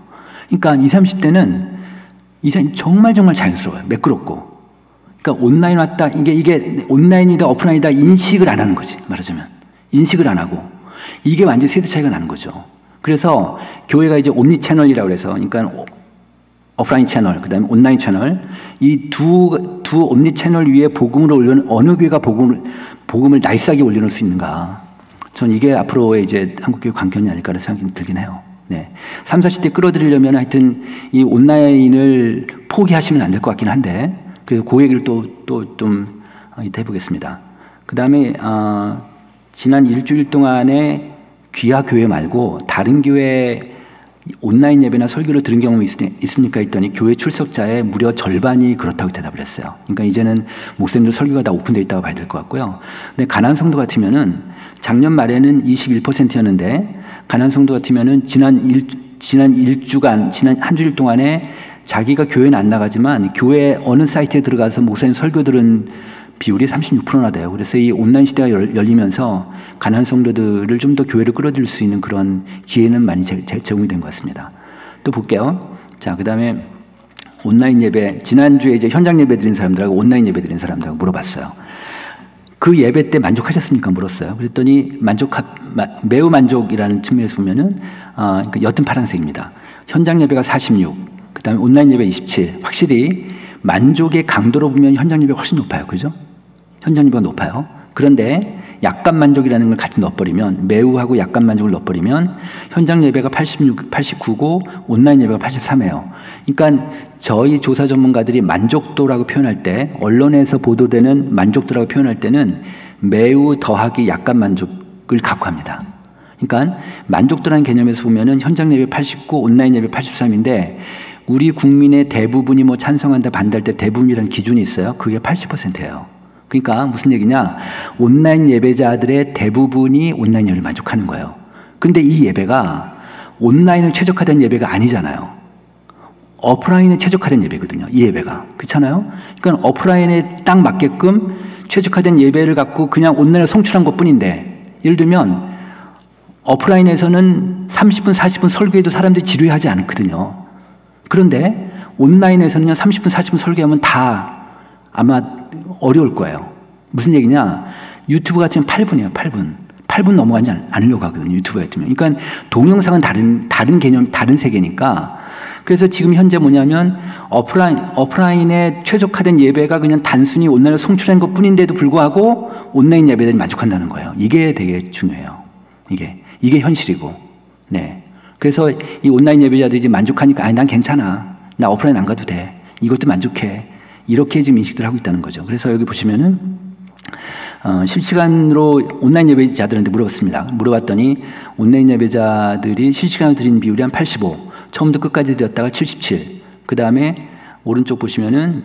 그러니까 20, 30대는 정말 자연스러워요. 매끄럽고. 그러니까 온라인 왔다 이게 온라인이다 오프라인이다 인식을 안 하는 거지. 말하자면 인식을 안 하고 이게 완전 세대 차이가 나는 거죠. 그래서 교회가 이제 옴니 채널이라고 해서 그러니까 오프라인 채널 그다음에 온라인 채널 이 두 옴니 채널 위에 복음을 올려놓은 어느 교회가 복음을 나이스하게 올려놓을 수 있는가? 전 이게 앞으로의 이제 한국교회 관건이 아닐까라는 생각이 들긴 해요. 네. 30, 40대 끌어들이려면 하여튼 이 온라인을 포기하시면 안 될 것 같긴 한데, 그래서 그 얘기를 또 좀 이따 해보겠습니다. 그 다음에, 지난 일주일 동안에 귀하 교회 말고 다른 교회 온라인 예배나 설교를 들은 경험이 있습니까? 했더니 교회 출석자의 무려 절반이 그렇다고 대답을 했어요. 그러니까 이제는 목사님들 설교가 다 오픈되어 있다고 봐야 될 것 같고요. 근데 가난 성도 같으면은 작년 말에는 21%였는데 가난 성도 같으면은 지난 일주간, 지난 한 주일 동안에 자기가 교회는 안 나가지만 교회 어느 사이트에 들어가서 목사님 설교 들은 비율이 36%나 돼요. 그래서 이 온라인 시대가 열리면서 가난 성도들을 좀 더 교회를 끌어들일 수 있는 그런 기회는 많이 제공이 된 것 같습니다. 또 볼게요. 자, 그 다음에 온라인 예배, 지난주에 이제 현장 예배 드린 사람들하고 온라인 예배 드린 사람들하고 물어봤어요. 그 예배 때 만족하셨습니까? 물었어요. 그랬더니 매우 만족이라는 측면에서 보면은, 그러니까 옅은 파란색입니다. 현장 예배가 46, 그 다음에 온라인 예배 27. 확실히 만족의 강도로 보면 현장 예배가 훨씬 높아요. 그죠? 현장 예배가 높아요. 그런데 약간 만족이라는 걸 같이 넣어버리면, 매우하고 약간 만족을 넣어버리면 현장 예배가 89고 온라인 예배가 83이에요. 그러니까 저희 조사 전문가들이 만족도라고 표현할 때, 언론에서 보도되는 만족도라고 표현할 때는 매우 더하기 약간 만족을 갖고 합니다. 그러니까 만족도라는 개념에서 보면은 현장 예배 89, 온라인 예배 83인데 우리 국민의 대부분이 뭐 찬성한다, 반대할 때 대부분이라는 기준이 있어요. 그게 80%예요. 그러니까 무슨 얘기냐? 온라인 예배자들의 대부분이 온라인 예배를 만족하는 거예요. 근데 이 예배가 온라인에 최적화된 예배가 아니잖아요. 오프라인에 최적화된 예배거든요. 이 예배가. 그렇잖아요? 그러니까 오프라인에 딱 맞게끔 최적화된 예배를 갖고 그냥 온라인에 송출한 것 뿐인데, 예를 들면 오프라인에서는 30분, 40분 설교해도 사람들이 지루해하지 않거든요. 그런데 온라인에서는 30분, 40분 설교하면 다 아마 어려울 거예요. 무슨 얘기냐? 유튜브 같으면 8분이에요. 8분. 8분 넘어가지 않으려고 하거든요. 유튜브 같으면. 그러니까 동영상은 다른 개념, 다른 세계니까. 그래서 지금 현재 뭐냐면 오프라인에 최적화된 예배가 그냥 단순히 온라인에 송출한 것 뿐인데도 불구하고 온라인 예배들이 만족한다는 거예요. 이게 되게 중요해요. 이게 현실이고. 네. 그래서 이 온라인 예배자들이 만족하니까, 아니, 난 괜찮아. 나 오프라인 안 가도 돼. 이것도 만족해. 이렇게 지금 인식들 하고 있다는 거죠. 그래서 여기 보시면은, 실시간으로 온라인 예배자들한테 물어봤더니, 온라인 예배자들이 실시간으로 드린 비율이 한 85, 처음부터 끝까지 드렸다가 77, 그 다음에 오른쪽 보시면은,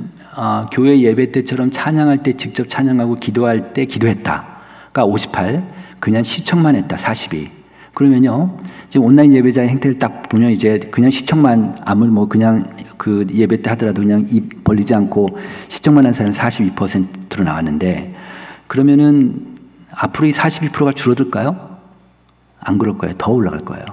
교회 예배 때처럼 찬양할 때 직접 찬양하고 기도할 때 기도했다가 58, 그냥 시청만 했다 42. 그러면요, 지금 온라인 예배자의 행태를 딱 보면 이제 그냥 시청만, 그냥 그 예배 때 하더라도 그냥 입 벌리지 않고 시청만 한 사람은 42%로 나왔는데, 그러면은 앞으로 이 42%가 줄어들까요? 안 그럴 거예요. 더 올라갈 거예요.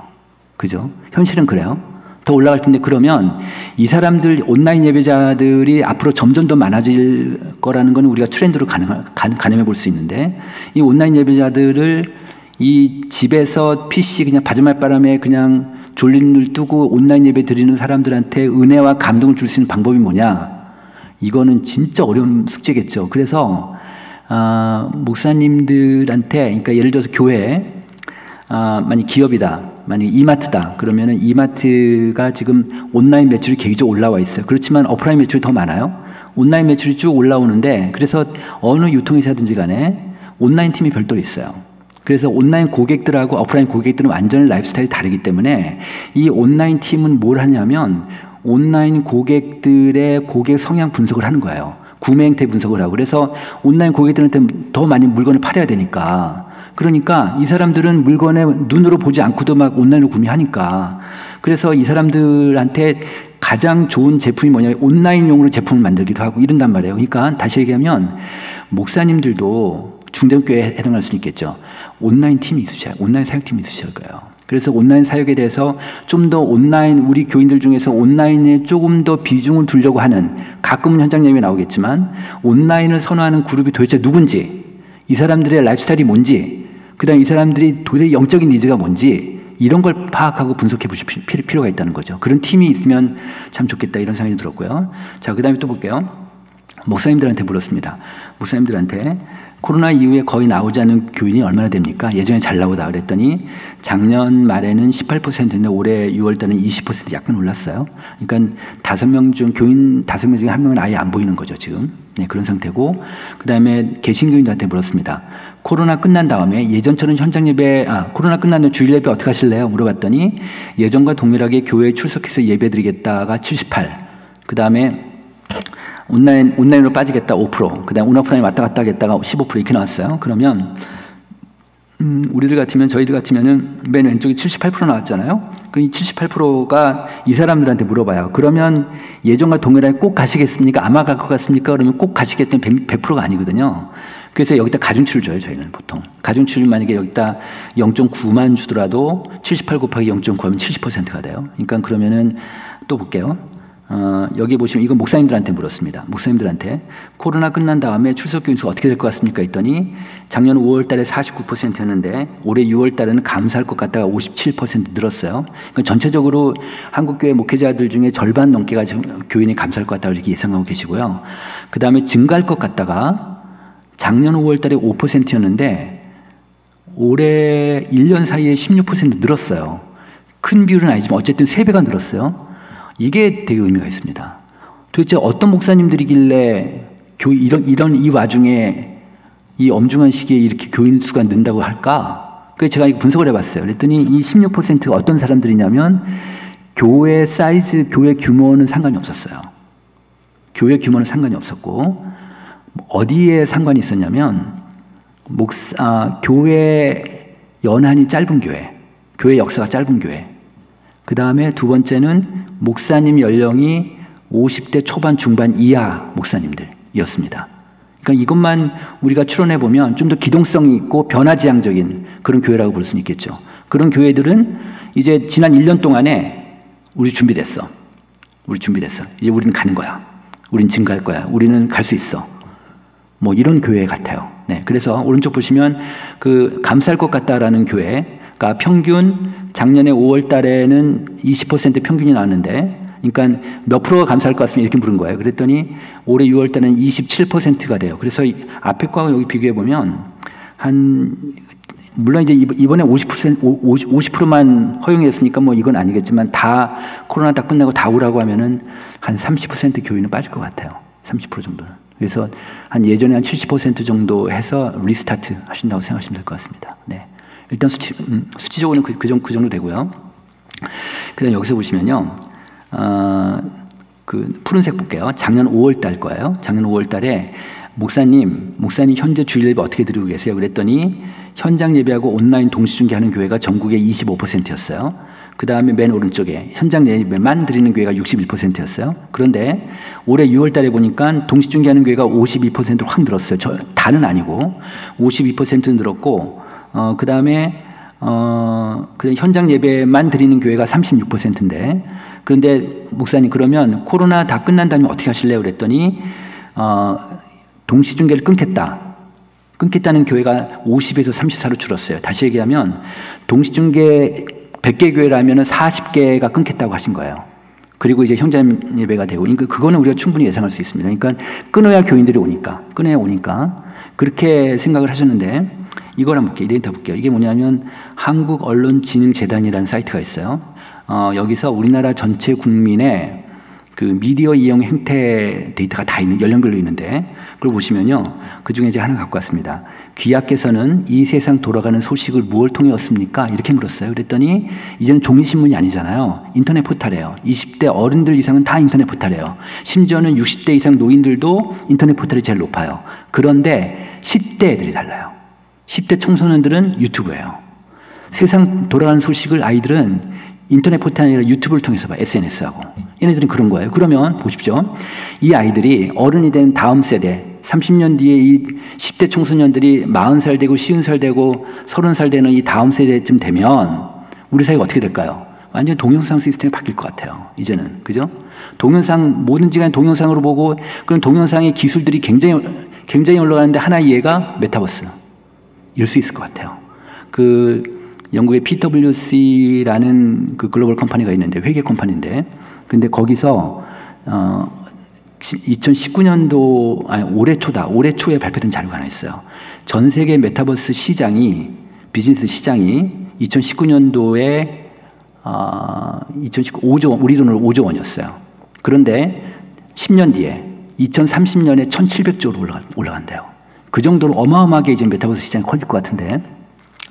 그죠? 현실은 그래요. 더 올라갈 텐데, 그러면 이 사람들, 온라인 예배자들이 앞으로 점점 더 많아질 거라는 건 우리가 트렌드로 가늠해 볼 수 있는데, 이 온라인 예배자들을 이 집에서 PC 그냥 바지말 바람에 그냥 졸린 눈을 뜨고 온라인 예배 드리는 사람들한테 은혜와 감동을 줄 수 있는 방법이 뭐냐? 이거는 진짜 어려운 숙제겠죠. 그래서 목사님들한테, 그러니까 예를 들어서 교회, 만약 기업이다, 만약 이마트다, 그러면은 이마트가 지금 온라인 매출이 계속적으로 올라와 있어요. 그렇지만 오프라인 매출이 더 많아요. 온라인 매출이 쭉 올라오는데, 그래서 어느 유통회사든지 간에 온라인 팀이 별도로 있어요. 그래서 온라인 고객들하고 오프라인 고객들은 완전히 라이프 스타일이 다르기 때문에 이 온라인 팀은 뭘 하냐면 온라인 고객들의 고객 성향 분석을 하는 거예요. 구매 행태 분석을 하고. 그래서 온라인 고객들한테 더 많이 물건을 팔아야 되니까, 그러니까 이 사람들은 물건에 눈으로 보지 않고도 막 온라인으로 구매하니까, 그래서 이 사람들한테 가장 좋은 제품이 뭐냐, 온라인용으로 제품을 만들기도 하고 이런단 말이에요. 그러니까 다시 얘기하면 목사님들도 중대교회에 해당할 수 있겠죠. 온라인 팀이 있으셔야, 온라인 사역팀이 있으실 거예요. 그래서 온라인 사역에 대해서 좀 더 우리 교인들 중에서 온라인에 조금 더 비중을 두려고 하는, 가끔은 현장 예배 나오겠지만 온라인을 선호하는 그룹이 도대체 누군지, 이 사람들의 라이프 스타일이 뭔지, 그 다음에 이 사람들이 도대체 영적인 니즈가 뭔지, 이런 걸 파악하고 분석해 보실 필요가 있다는 거죠. 그런 팀이 있으면 참 좋겠다, 이런 생각이 들었고요. 자, 그 다음에 또 볼게요. 목사님들한테 물었습니다. 목사님들한테 코로나 이후에 거의 나오지 않은 교인이 얼마나 됩니까? 예전에 잘 나오다 그랬더니 작년 말에는 18%인데 올해 6월달은 20% 약간 올랐어요. 그러니까 교인 5명 중에 1명은 아예 안 보이는 거죠, 지금. 네, 그런 상태고, 그 다음에 개신교인들한테 물었습니다. 코로나 끝난 다음에 예전처럼 현장 예배, 코로나 끝난 다음에 주일 예배 어떻게 하실래요? 물어봤더니 예전과 동일하게 교회에 출석해서 예배 드리겠다가 78, 그 다음에 온라인으로 빠지겠다 5%, 그 다음 온오프라인 왔다 갔다 하겠다가 15% 이렇게 나왔어요. 그러면 저희들 같으면은 맨 왼쪽에 78% 나왔잖아요. 그 이 78%가 이 사람들한테 물어봐요. 그러면 예전과 동일하게 꼭 가시겠습니까? 아마 갈 것 같습니까? 그러면 꼭 가시겠다는 100%가 아니거든요. 그래서 여기다 가중치를 줘요, 저희는 보통. 가중치를 만약에 여기다 0.9만 주더라도 78 곱하기 0.9 하면 70%가 돼요. 그러니까 그러면은 또 볼게요. 여기 보시면 이건 목사님들한테 물었습니다. 목사님들한테 코로나 끝난 다음에 출석교인 수가 어떻게 될 것 같습니까? 했더니 작년 5월 달에 49%였는데 올해 6월 달에는 감사할 것 같다가 57% 늘었어요. 그러니까 전체적으로 한국교회 목회자들 중에 절반 넘게가 교인이 감사할 것 같다고 이렇게 예상하고 계시고요. 그 다음에 증가할 것 같다가 작년 5월 달에 5%였는데 올해 1년 사이에 16% 늘었어요. 큰 비율은 아니지만 어쨌든 3배가 늘었어요. 이게 되게 의미가 있습니다. 도대체 어떤 목사님들이길래 이런 이 와중에 이 엄중한 시기에 이렇게 교인 수가 는다고 할까? 그래서 제가 분석을 해봤어요. 그랬더니 이 16%가 어떤 사람들이냐면 교회 사이즈, 교회 규모는 상관이 없었어요. 교회 규모는 상관이 없었고 어디에 상관이 있었냐면 교회 연한이 짧은 교회, 교회 역사가 짧은 교회. 그 다음에 두 번째는 목사님 연령이 50대 초반 중반 이하 목사님들이었습니다. 그러니까 이것만 우리가 추론해 보면 좀 더 기동성이 있고 변화지향적인 그런 교회라고 볼 수는 있겠죠. 그런 교회들은 이제 지난 1년 동안에 우리 준비됐어. 우리 준비됐어. 이제 우리는 가는 거야. 우린 증가할 거야. 우리는 갈 수 있어. 뭐 이런 교회 같아요. 네, 그래서 오른쪽 보시면 그 감사할 것 같다라는 교회가 평균 작년에 5월 달에는 20% 평균이 나왔는데, 그러니까 몇 프로가 감사할 것 같으면 이렇게 물은 거예요. 그랬더니 올해 6월 달에는 27%가 돼요. 그래서 앞에 거하고 여기 비교해 보면 물론 이제 이번에 50%만 허용했으니까 뭐 이건 아니겠지만 다 코로나 다 끝나고 다 오라고 하면은 한 30% 교인은 빠질 것 같아요. 30% 정도는. 그래서 한 예전에 한 70% 정도 해서 리스타트 하신다고 생각하시면 될 것 같습니다. 네. 일단 수치적으로는 그 정도 되고요. 그 다음에 여기서 보시면요. 그 푸른색 볼게요. 작년 5월 달 거예요. 작년 5월 달에 목사님 현재 주일 예배 어떻게 드리고 계세요? 그랬더니 현장 예배하고 온라인 동시 중계하는 교회가 전국의 25%였어요. 그 다음에 맨 오른쪽에 현장 예배만 드리는 교회가 61%였어요. 그런데 올해 6월 달에 보니까 동시 중계하는 교회가 52%로 확 늘었어요. 다는 아니고 52% 늘었고, 그 다음에 현장 예배만 드리는 교회가 36%인데, 그런데 목사님 그러면 코로나 다 끝난 다음에 어떻게 하실래요? 그랬더니 동시 중계를 끊겠다는 교회가 50에서 34로 줄었어요. 다시 얘기하면 동시 중계 100개 교회라면 40개가 끊겠다고 하신 거예요. 그리고 이제 현장 예배가 되고, 그러니까 그거는 우리가 충분히 예상할 수 있습니다. 그러니까 끊어야 교인들이 오니까, 그렇게 생각을 하셨는데, 이걸 한번 볼게요. 이 데이터 볼게요. 이게 뭐냐면 한국언론진흥재단이라는 사이트가 있어요. 여기서 우리나라 전체 국민의 그 미디어 이용 행태 데이터가 다 있는, 연령별로 있는데, 그걸 보시면요. 그 중에 제가 하나 갖고 왔습니다. 귀하께서는 이 세상 돌아가는 소식을 무엇을 통해 얻습니까? 이렇게 물었어요. 그랬더니 이제는 종이신문이 아니잖아요. 인터넷 포탈이에요. 20대 어른들 이상은 다 인터넷 포탈이에요. 심지어는 60대 이상 노인들도 인터넷 포탈이 제일 높아요. 그런데 10대 애들이 달라요. 10대 청소년들은 유튜브예요. 세상 돌아가는 소식을 아이들은 인터넷 포탈이 아니라 유튜브를 통해서 봐. SNS하고. 얘네들은 그런 거예요. 그러면 보십시오. 이 아이들이 어른이 된 다음 세대, 30년 뒤에 이 10대 청소년들이 40살 되고 50살 되고 30살 되는 이 다음 세대쯤 되면 우리 사회가 어떻게 될까요? 완전 동영상 시스템이 바뀔 것 같아요. 이제는. 그죠? 동영상, 뭐든지 간에 동영상으로 보고, 그런 동영상의 기술들이 굉장히 올라가는데 하나의 예가 메타버스. 이럴 수 있을 것 같아요. 영국의 PwC라는 그 글로벌 컴퍼니가 있는데, 회계 컴퍼니인데, 근데 거기서 2019년도 올해 초에 발표된 자료가 하나 있어요. 전 세계 메타버스 시장이, 비즈니스 시장이 2019년도에 우리 돈으로 5조 원이었어요. 그런데 10년 뒤에 2030년에 1,700조로 올라간대요. 그 정도로 어마어마하게 이제 메타버스 시장이 커질 것 같은데,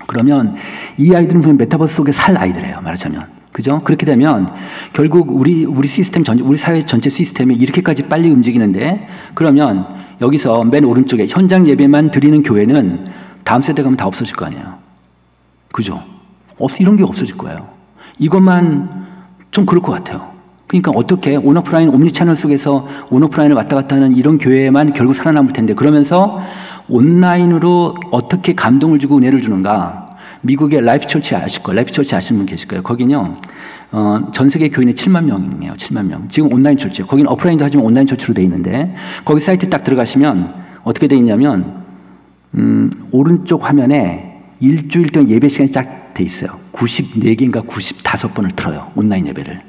그러면 이 아이들은 그냥 메타버스 속에 살 아이들이에요. 말하자면. 그죠? 그렇게 되면 결국 우리 시스템 우리 사회 전체 시스템이 이렇게까지 빨리 움직이는데, 그러면 여기서 맨 오른쪽에 현장 예배만 드리는 교회는 다음 세대 가면 다 없어질 거 아니에요. 그죠? 이런 게 없어질 거예요. 이것만 좀 그럴 것 같아요. 그러니까 어떻게 온오프라인 옴니 채널 속에서 온오프라인을 왔다 갔다 하는 이런 교회만 결국 살아남을 텐데, 그러면서 온라인으로 어떻게 감동을 주고 은혜를 주는가. 미국의 라이프 처치 아실 거예요. 라이프 처치 아시는 분 계실 거예요. 거기는요, 전 세계 교인이 7만 명이에요. 7만 명. 지금 온라인 처치. 거기는 오프라인도 하지만 온라인 처치로 돼 있는데, 거기 사이트 딱 들어가시면 어떻게 돼 있냐면, 오른쪽 화면에 일주일 동안 예배 시간이 딱 돼 있어요. 94개인가 95번을 틀어요. 온라인 예배를.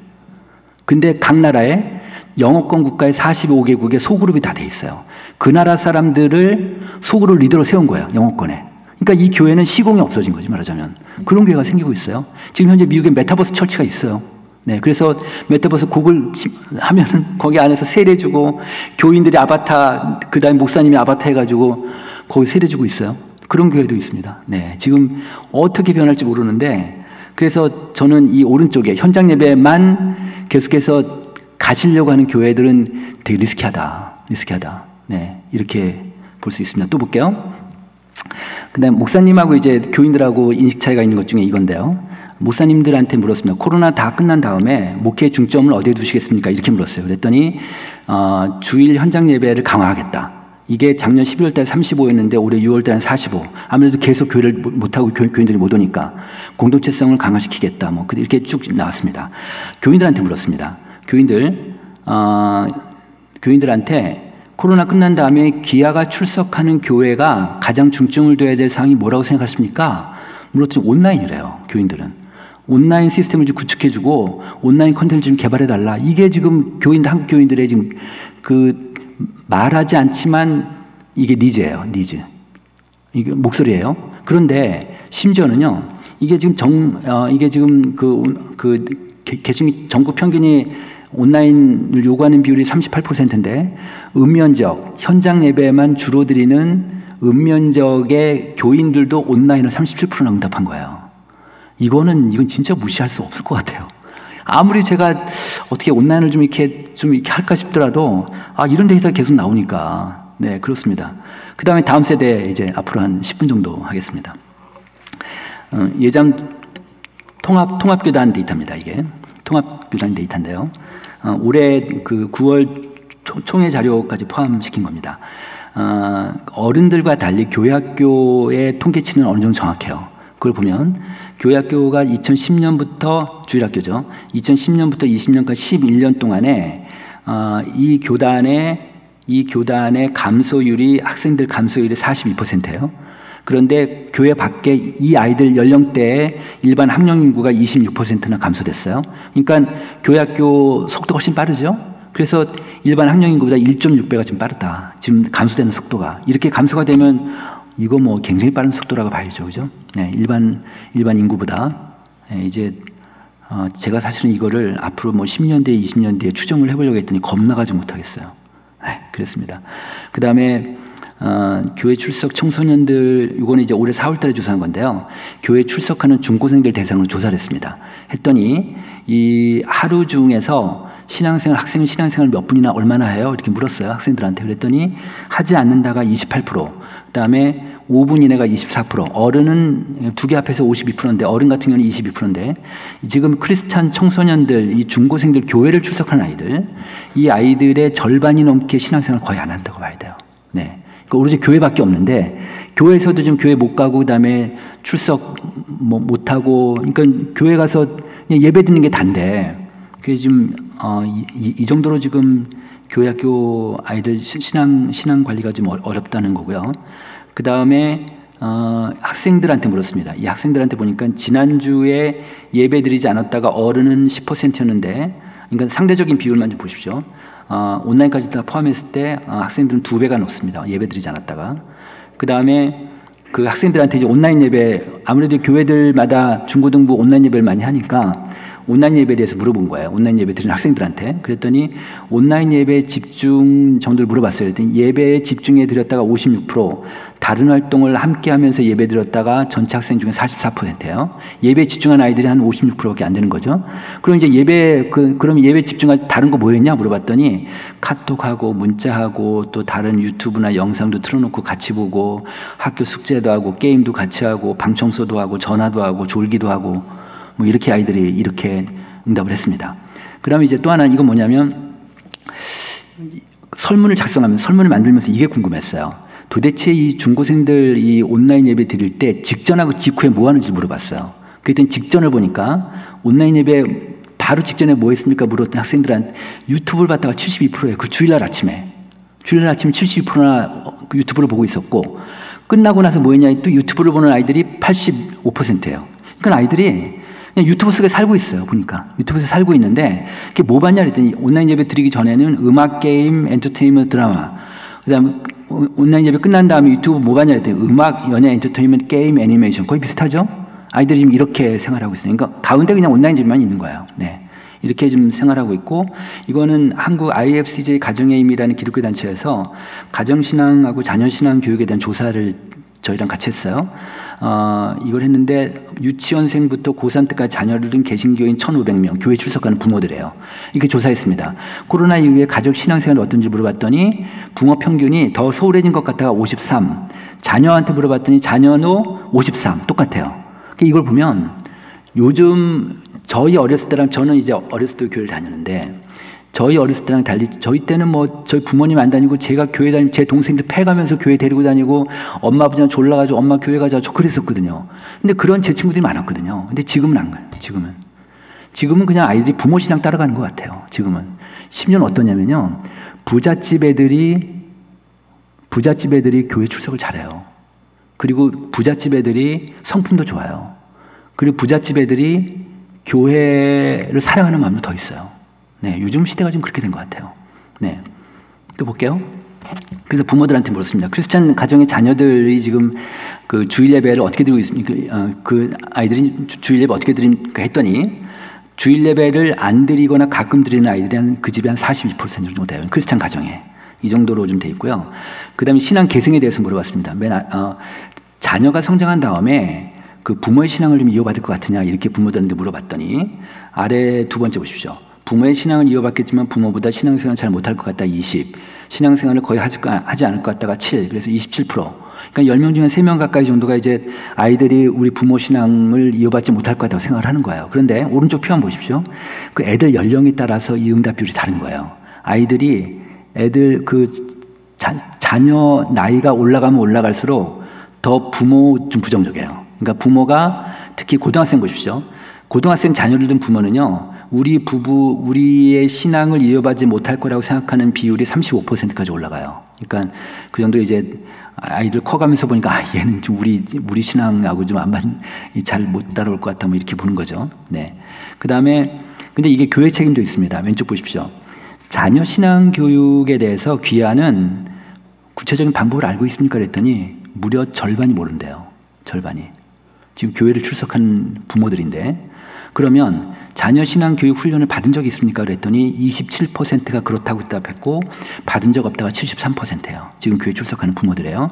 근데 각 나라에 영어권 국가의 45개국의 소그룹이 다 돼 있어요. 그 나라 사람들을 소그룹 리더로 세운 거예요. 영어권에. 그러니까 이 교회는 시공이 없어진 거지, 말하자면. 그런 교회가 생기고 있어요. 지금 현재 미국에 메타버스 처치가 있어요. 네, 그래서 메타버스 곡을 하면은 거기 안에서 세례 주고, 교인들이 아바타, 그 다음에 목사님이 아바타 해가지고 거기 세례 주고 있어요. 그런 교회도 있습니다. 네, 지금 어떻게 변할지 모르는데, 그래서 저는 이 오른쪽에 현장 예배만 계속해서 가시려고 하는 교회들은 되게 리스키하다. 네, 이렇게 볼 수 있습니다. 또 볼게요. 그 다음에 목사님하고 이제 교인들하고 인식 차이가 있는 것 중에 이건데요. 목사님들한테 물었습니다. 코로나 다 끝난 다음에 목회 중점을 어디에 두시겠습니까? 이렇게 물었어요. 그랬더니 주일 현장 예배를 강화하겠다. 이게 작년 12월 달에 35였는데 올해 6월 달에 45. 아무래도 계속 교회를 못하고 교인들이 못 오니까 공동체성을 강화시키겠다. 뭐 이렇게 쭉 나왔습니다. 교인들한테 물었습니다. 교인들한테 코로나 끝난 다음에 귀하가 출석하는 교회가 가장 중점을 둬야 될 사항이 뭐라고 생각하십니까? 물었더니 온라인이래요. 교인들은. 온라인 시스템을 좀 구축해주고 온라인 컨텐츠 좀 개발해달라. 이게 지금 한국 교인들의 지금 말하지 않지만 이게 니즈예요. 니즈. 이게 목소리예요. 그런데 심지어는요. 이게 지금 개중 전국 평균이 온라인을 요구하는 비율이 38%인데 읍면적 현장 예배만 주로 드리는 읍면적의 교인들도 온라인을 37%나 응답한 거예요. 이건 진짜 무시할 수 없을 것 같아요. 아무리 제가 어떻게 온라인을 좀 이렇게 할까 싶더라도 이런 데이터 계속 나오니까 네 그렇습니다. 그 다음에 다음 세대 이제 앞으로 한 10분 정도 하겠습니다. 예장 통합교단 데이터입니다. 이게 통합교단 데이터인데요. 올해 그 9월 총회 자료까지 포함시킨 겁니다. 어른들과 달리 교회학교의 통계치는 어느 정도 정확해요. 그걸 보면 교회학교가 2010년부터 주일학교죠. 2010년부터 20년까지 11년 동안에 이 교단의 감소율이 학생들 감소율이 42%예요. 그런데 교회 밖에 이 아이들 연령대의 일반 학령 인구가 26%나 감소됐어요. 그러니까 교회학교 속도가 훨씬 빠르죠. 그래서 일반 학령 인구보다 1.6배가 지금 빠르다. 지금 감소되는 속도가 이렇게 감소가 되면 이거 뭐 굉장히 빠른 속도라고 봐야죠, 그죠? 네, 일반 인구보다 이제 제가 사실은 이거를 앞으로 뭐 10년 뒤에 20년 뒤에 추정을 해보려고 했더니 겁나가지 못하겠어요. 네, 그랬습니다. 그 다음에 교회 출석 청소년들 이거는 이제 올해 4월달에 조사한 건데요. 교회 출석하는 중고생들 대상으로 조사를 했습니다. 했더니 이 하루 중에서 학생은 신앙생활 몇 분이나 얼마나 해요? 이렇게 물었어요. 학생들한테. 그랬더니 하지 않는다가 28%, 그 다음에 5분 이내가 24%, 어른은 두 개 합해서 52%인데 어른 같은 경우는 22%인데 지금 크리스찬 청소년들, 이 중고생들 교회를 출석하는 아이들, 이 아이들의 절반이 넘게 신앙생활 거의 안 한다고 봐야 돼요. 네. 그러니까 오로지 교회밖에 없는데 교회에서도 좀 교회 못 가고 그다음에 출석 못 하고, 그러니까 교회 가서 그냥 예배 드리는 게 단데 그게 지금 이 정도로 지금 교회학교 아이들 신앙 관리가 좀 어렵다는 거고요. 그 다음에 학생들한테 물었습니다. 이 학생들한테 보니까 지난주에 예배 드리지 않았다가 어른은 10%였는데, 그러니까 상대적인 비율만 좀 보십시오. 온라인까지 다 포함했을 때 학생들은 2배가 높습니다. 예배 드리지 않았다가. 그 다음에 그 학생들한테 이제 온라인 예배, 아무래도 교회들마다 중고등부 온라인 예배를 많이 하니까 온라인 예배에 대해서 물어본 거예요. 온라인 예배 드리는 학생들한테. 그랬더니 온라인 예배 집중 정도를 물어봤어요. 그랬더니 예배에 집중해 드렸다가 56%, 다른 활동을 함께 하면서 예배 드렸다가 전체 학생 중에 44%예요. 예배에 집중한 아이들이 한 56%밖에 안 되는 거죠. 그럼 이제 그럼 예배 집중할 다른 거 뭐였냐 물어봤더니 카톡하고 문자하고 또 다른 유튜브나 영상도 틀어놓고 같이 보고 학교 숙제도 하고 게임도 같이 하고 방 청소도 하고 전화도 하고 졸기도 하고 뭐 이렇게 아이들이 이렇게 응답을 했습니다. 그 다음에 이제 또 하나 이건 뭐냐면 설문을 만들면서 이게 궁금했어요. 도대체 이 중고생들 이 온라인 예배 드릴 때 직전하고 직후에 뭐 하는지 물어봤어요. 그랬더니 직전을 보니까 온라인 예배 바로 직전에 뭐 했습니까? 물었더니 학생들한테 유튜브를 봤다가 72%예요. 그 주일날 아침에 72%나 유튜브를 보고 있었고, 끝나고 나서 뭐 했냐, 또 유튜브를 보는 아이들이 85%예요. 그러니까 아이들이 그냥 유튜브 속에 살고 있어요. 보니까 유튜브에서 살고 있는데 그게 뭐 봤냐 그랬더니 온라인 예배 드리기 전에는 음악, 게임, 엔터테인먼트, 드라마, 그다음에 온라인 예배 끝난 다음에 유튜브 뭐 봤냐 그랬더니 음악, 연예, 엔터테인먼트, 게임, 애니메이션. 거의 비슷하죠? 아이들이 지금 이렇게 생활하고 있어요. 그러니까 가운데 그냥 온라인 예배만 있는 거예요. 네. 이렇게 좀 생활하고 있고, 이거는 한국 IFCJ 가정의 힘이라는 기독교 단체에서 가정신앙하고 자녀신앙 교육에 대한 조사를 저희랑 같이 했어요. 이걸 했는데 유치원생부터 고3 때까지 자녀를 둔 개신교인 1,500명, 교회 출석하는 부모들이에요. 이렇게 조사했습니다. 코로나 이후에 가족 신앙생활이 어떤지 물어봤더니 부모 평균이 더 소홀해진 것 같다가 53, 자녀한테 물어봤더니 자녀도 53, 똑같아요. 이걸 보면 요즘 저희 어렸을 때랑 저는 이제 어렸을 때 교회를 다녔는데 저희 어렸을 때랑 달리 저희 때는 뭐 저희 부모님 안 다니고 제가 교회 다니고 제 동생들 패가면서 교회 데리고 다니고 엄마 아버지랑 졸라가지고 엄마 교회 가자 저 그랬었거든요. 근데 그런 제 친구들이 많았거든요. 근데 지금은 안 가요. 지금은 그냥 아이들이 부모 신앙 따라가는 것 같아요. 지금은 심지어는 어떠냐면요. 부잣집 애들이 교회 출석을 잘해요. 그리고 부잣집 애들이 성품도 좋아요. 그리고 부잣집 애들이 교회를 사랑하는 마음도 더 있어요. 네, 요즘 시대가 좀 그렇게 된 것 같아요. 네, 또 볼게요. 그래서 부모들한테 물었습니다. 크리스찬 가정의 자녀들이 지금 그 주일 예배를 어떻게 드리고 있습니까? 그 아이들이 주일 예배 어떻게 드립니까? 했더니 주일 예배를 안 드리거나 가끔 드리는 아이들이 그 집에 한 42% 정도 돼요. 크리스찬 가정에. 이 정도로 좀 돼 있고요. 그 다음에 신앙 계승에 대해서 물어봤습니다. 자녀가 성장한 다음에 그 부모의 신앙을 좀 이어받을 것 같으냐 이렇게 부모들한테 물어봤더니 아래 두 번째 보십시오. 부모의 신앙을 이어받겠지만 부모보다 신앙생활을 잘 못할 것 같다 20, 신앙생활을 거의 하지 않을 것 같다가 7, 그래서 27%. 그러니까 10명 중에 3명 가까이 정도가 이제 아이들이 우리 부모 신앙을 이어받지 못할 것 같다고 생각을 하는 거예요. 그런데 오른쪽 표 한번 보십시오. 그 애들 연령에 따라서 이 응답 비율이 다른 거예요. 애들 자녀 나이가 올라가면 올라갈수록 더 부모 좀 부정적이에요. 그러니까 부모가 특히 고등학생 보십시오. 고등학생 자녀를 둔 부모는요. 우리의 신앙을 이어받지 못할 거라고 생각하는 비율이 35%까지 올라가요. 그러니까 그 정도 이제 아이들 커가면서 보니까 얘는 좀 우리 신앙하고 좀 잘 못 따라올 것 같다 뭐 이렇게 보는 거죠. 네. 그 다음에 근데 이게 교회 책임도 있습니다. 왼쪽 보십시오. 자녀 신앙 교육에 대해서 귀하는 구체적인 방법을 알고 있습니까? 그랬더니 무려 절반이 모른대요. 절반이. 지금 교회를 출석한 부모들인데 그러면 자녀 신앙 교육 훈련을 받은 적이 있습니까? 그랬더니 27%가 그렇다고 대답했고 받은 적 없다가 73%예요. 지금 교회 출석하는 부모들이에요.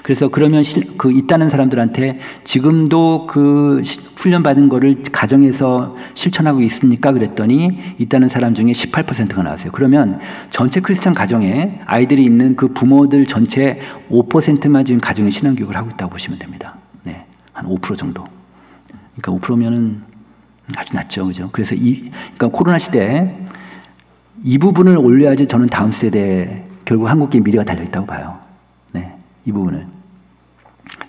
그래서 그러면 있다는 사람들한테 지금도 그 훈련 받은 거를 가정에서 실천하고 있습니까? 그랬더니 있다는 사람 중에 18%가 나왔어요. 그러면 전체 크리스찬 가정에 아이들이 있는 그 부모들 전체 5%만 지금 가정의 신앙 교육을 하고 있다고 보시면 됩니다. 네, 한 5% 정도. 그러니까 5%면은 아주 낮죠, 그죠? 그래서 그러니까 코로나 시대에 이 부분을 올려야지 저는 다음 세대 결국 한국계의 미래가 달려 있다고 봐요. 네, 이 부분을.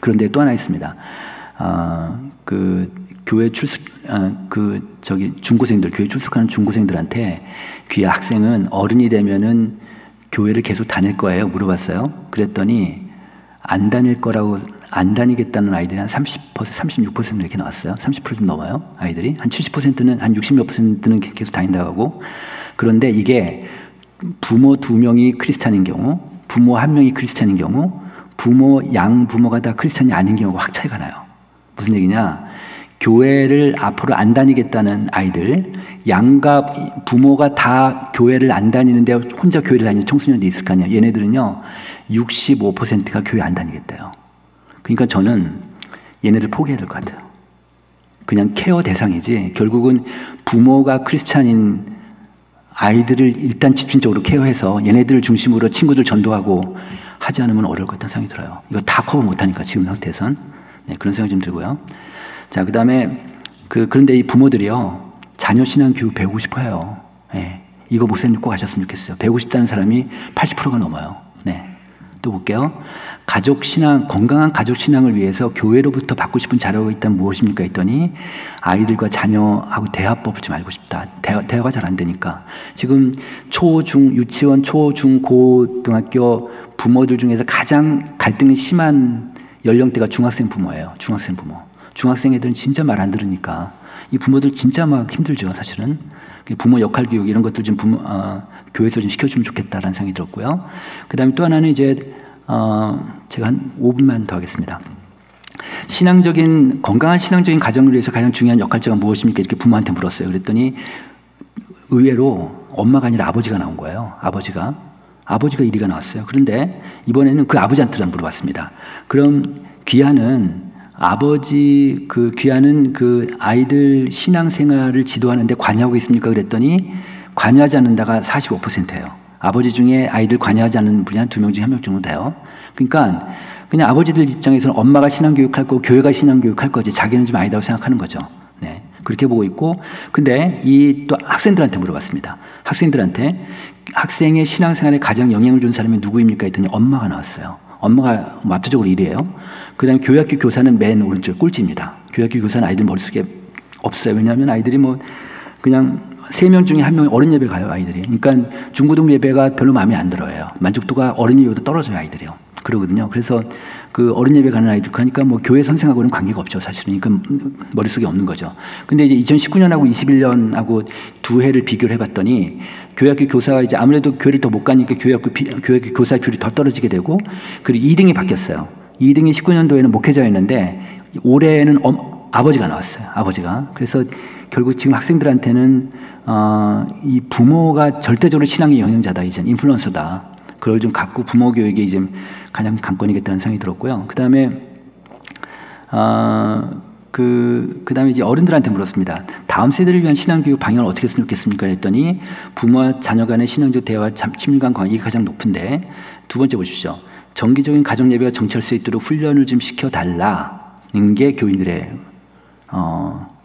그런데 또 하나 있습니다. 그 교회 중고생들, 교회 출석하는 중고생들한테 귀하 학생은 어른이 되면은 교회를 계속 다닐 거예요? 물어봤어요. 그랬더니 안 다니겠다는 아이들이 한 30%, 36% 이렇게 나왔어요. 30%좀 넘어요, 아이들이. 한 70%는, 한 60몇 %는 계속 다닌다고 하고. 그런데 이게 부모 2명이 크리스찬인 경우, 부모 1명이 크리스찬인 경우, 양부모가 다 크리스찬이 아닌 경우가 확 차이가 나요. 무슨 얘기냐? 교회를 앞으로 안 다니겠다는 아이들, 양가 부모가 다 교회를 안 다니는데 혼자 교회를 다니는 청소년들이 있을 거 아니에요. 얘네들은요, 65%가 교회 안 다니겠대요. 그러니까 저는 얘네들 포기해야 될 것 같아요. 그냥 케어 대상이지 결국은 부모가 크리스찬인 아이들을 일단 집중적으로 케어해서 얘네들을 중심으로 친구들 전도하고 하지 않으면 어려울 것 같다는 생각이 들어요. 이거 다 커버 못하니까 지금 상태에선. 네, 그런 생각이 좀 들고요. 자, 그 다음에 그런데 이 부모들이요 자녀 신앙 교육 배우고 싶어 해요. 네, 이거 목사님 꼭 하셨으면 좋겠어요. 배우고 싶다는 사람이 80%가 넘어요. 네. 또 볼게요. 건강한 가족 신앙을 위해서 교회로부터 받고 싶은 자료가 있다면 무엇입니까? 했더니 아이들과 자녀하고 대화법을 좀 알고 싶다. 대화가 잘 안 되니까. 지금 유치원, 초, 중, 고등학교 부모들 중에서 가장 갈등이 심한 연령대가 중학생 부모예요. 중학생 부모. 중학생 애들은 진짜 말 안 들으니까 이 부모들 진짜 막 힘들죠, 사실은. 부모 역할 교육 이런 것들 좀 교회에서 좀 시켜주면 좋겠다라는 생각이 들었고요. 그 다음에 또 하나는 이제 제가 한 5분만 더 하겠습니다. 건강한 신앙적인 가정을 위해서 가장 중요한 역할자가 무엇입니까? 이렇게 부모한테 물었어요. 그랬더니 의외로 엄마가 아니라 아버지가 나온 거예요. 아버지가 1위가 나왔어요. 그런데 이번에는 그 아버지한테 물어봤습니다. 그럼 귀하는 그 아이들 신앙생활을 지도하는데 관여하고 있습니까? 그랬더니 관여하지 않는다가 45%예요. 아버지 중에 아이들 관여하지 않는 분이 한 2명 중에 1명 정도 돼요. 그러니까 그냥 아버지들 입장에서는 엄마가 신앙교육할 거고 교회가 신앙교육할 거지 자기는 좀 아니다고 생각하는 거죠. 네. 그렇게 보고 있고, 근데 이 또 학생들한테 물어봤습니다. 학생들한테 학생의 신앙생활에 가장 영향을 준 사람이 누구입니까? 했더니 엄마가 나왔어요. 엄마가 압도적으로 1위예요. 그 다음에 교회학교 교사는 맨 오른쪽 꼴찌입니다. 교회학교 교사는 아이들 머릿속에 없어요. 왜냐하면 아이들이 뭐 그냥 3명 중에 1명이 어른 예배 가요, 아이들이. 그러니까 중고등 예배가 별로 마음에 안 들어요. 만족도가 어른 예배보다 떨어져요, 아이들이요. 그러거든요. 그래서 그 어린 예배 가는 아이들 하니까 뭐 교회 선생하고는 관계가 없죠, 사실은. 그러니까 머릿속에 없는 거죠. 근데 이제 2019년하고 21년하고 두 해를 비교를 해봤더니 교회학교 교사가 이제 아무래도 교회를 더 못 가니까 교회학교 교사 비율이 더 떨어지게 되고, 그리고 2등이 바뀌었어요. 2등이 19년도에는 목회자였는데 올해는 아버지가 나왔어요. 아버지가. 그래서 결국 지금 학생들한테는 이 부모가 절대적으로 신앙의 영향자다, 이제 인플루언서다. 그걸 좀 갖고 부모 교육에 이제 가장 관건이겠다는 생각이 들었고요. 그 다음에 그다음에 이제 어른들한테 물었습니다. 다음 세대를 위한 신앙교육 방향을 어떻게 했으면 좋겠습니까? 했더니 부모와 자녀 간의 신앙적 대화, 친밀감 강화, 이게 가장 높은데, 두 번째 보십시오. 정기적인 가정 예배가 정치할 수 있도록 훈련을 좀 시켜달라는 게 교인들의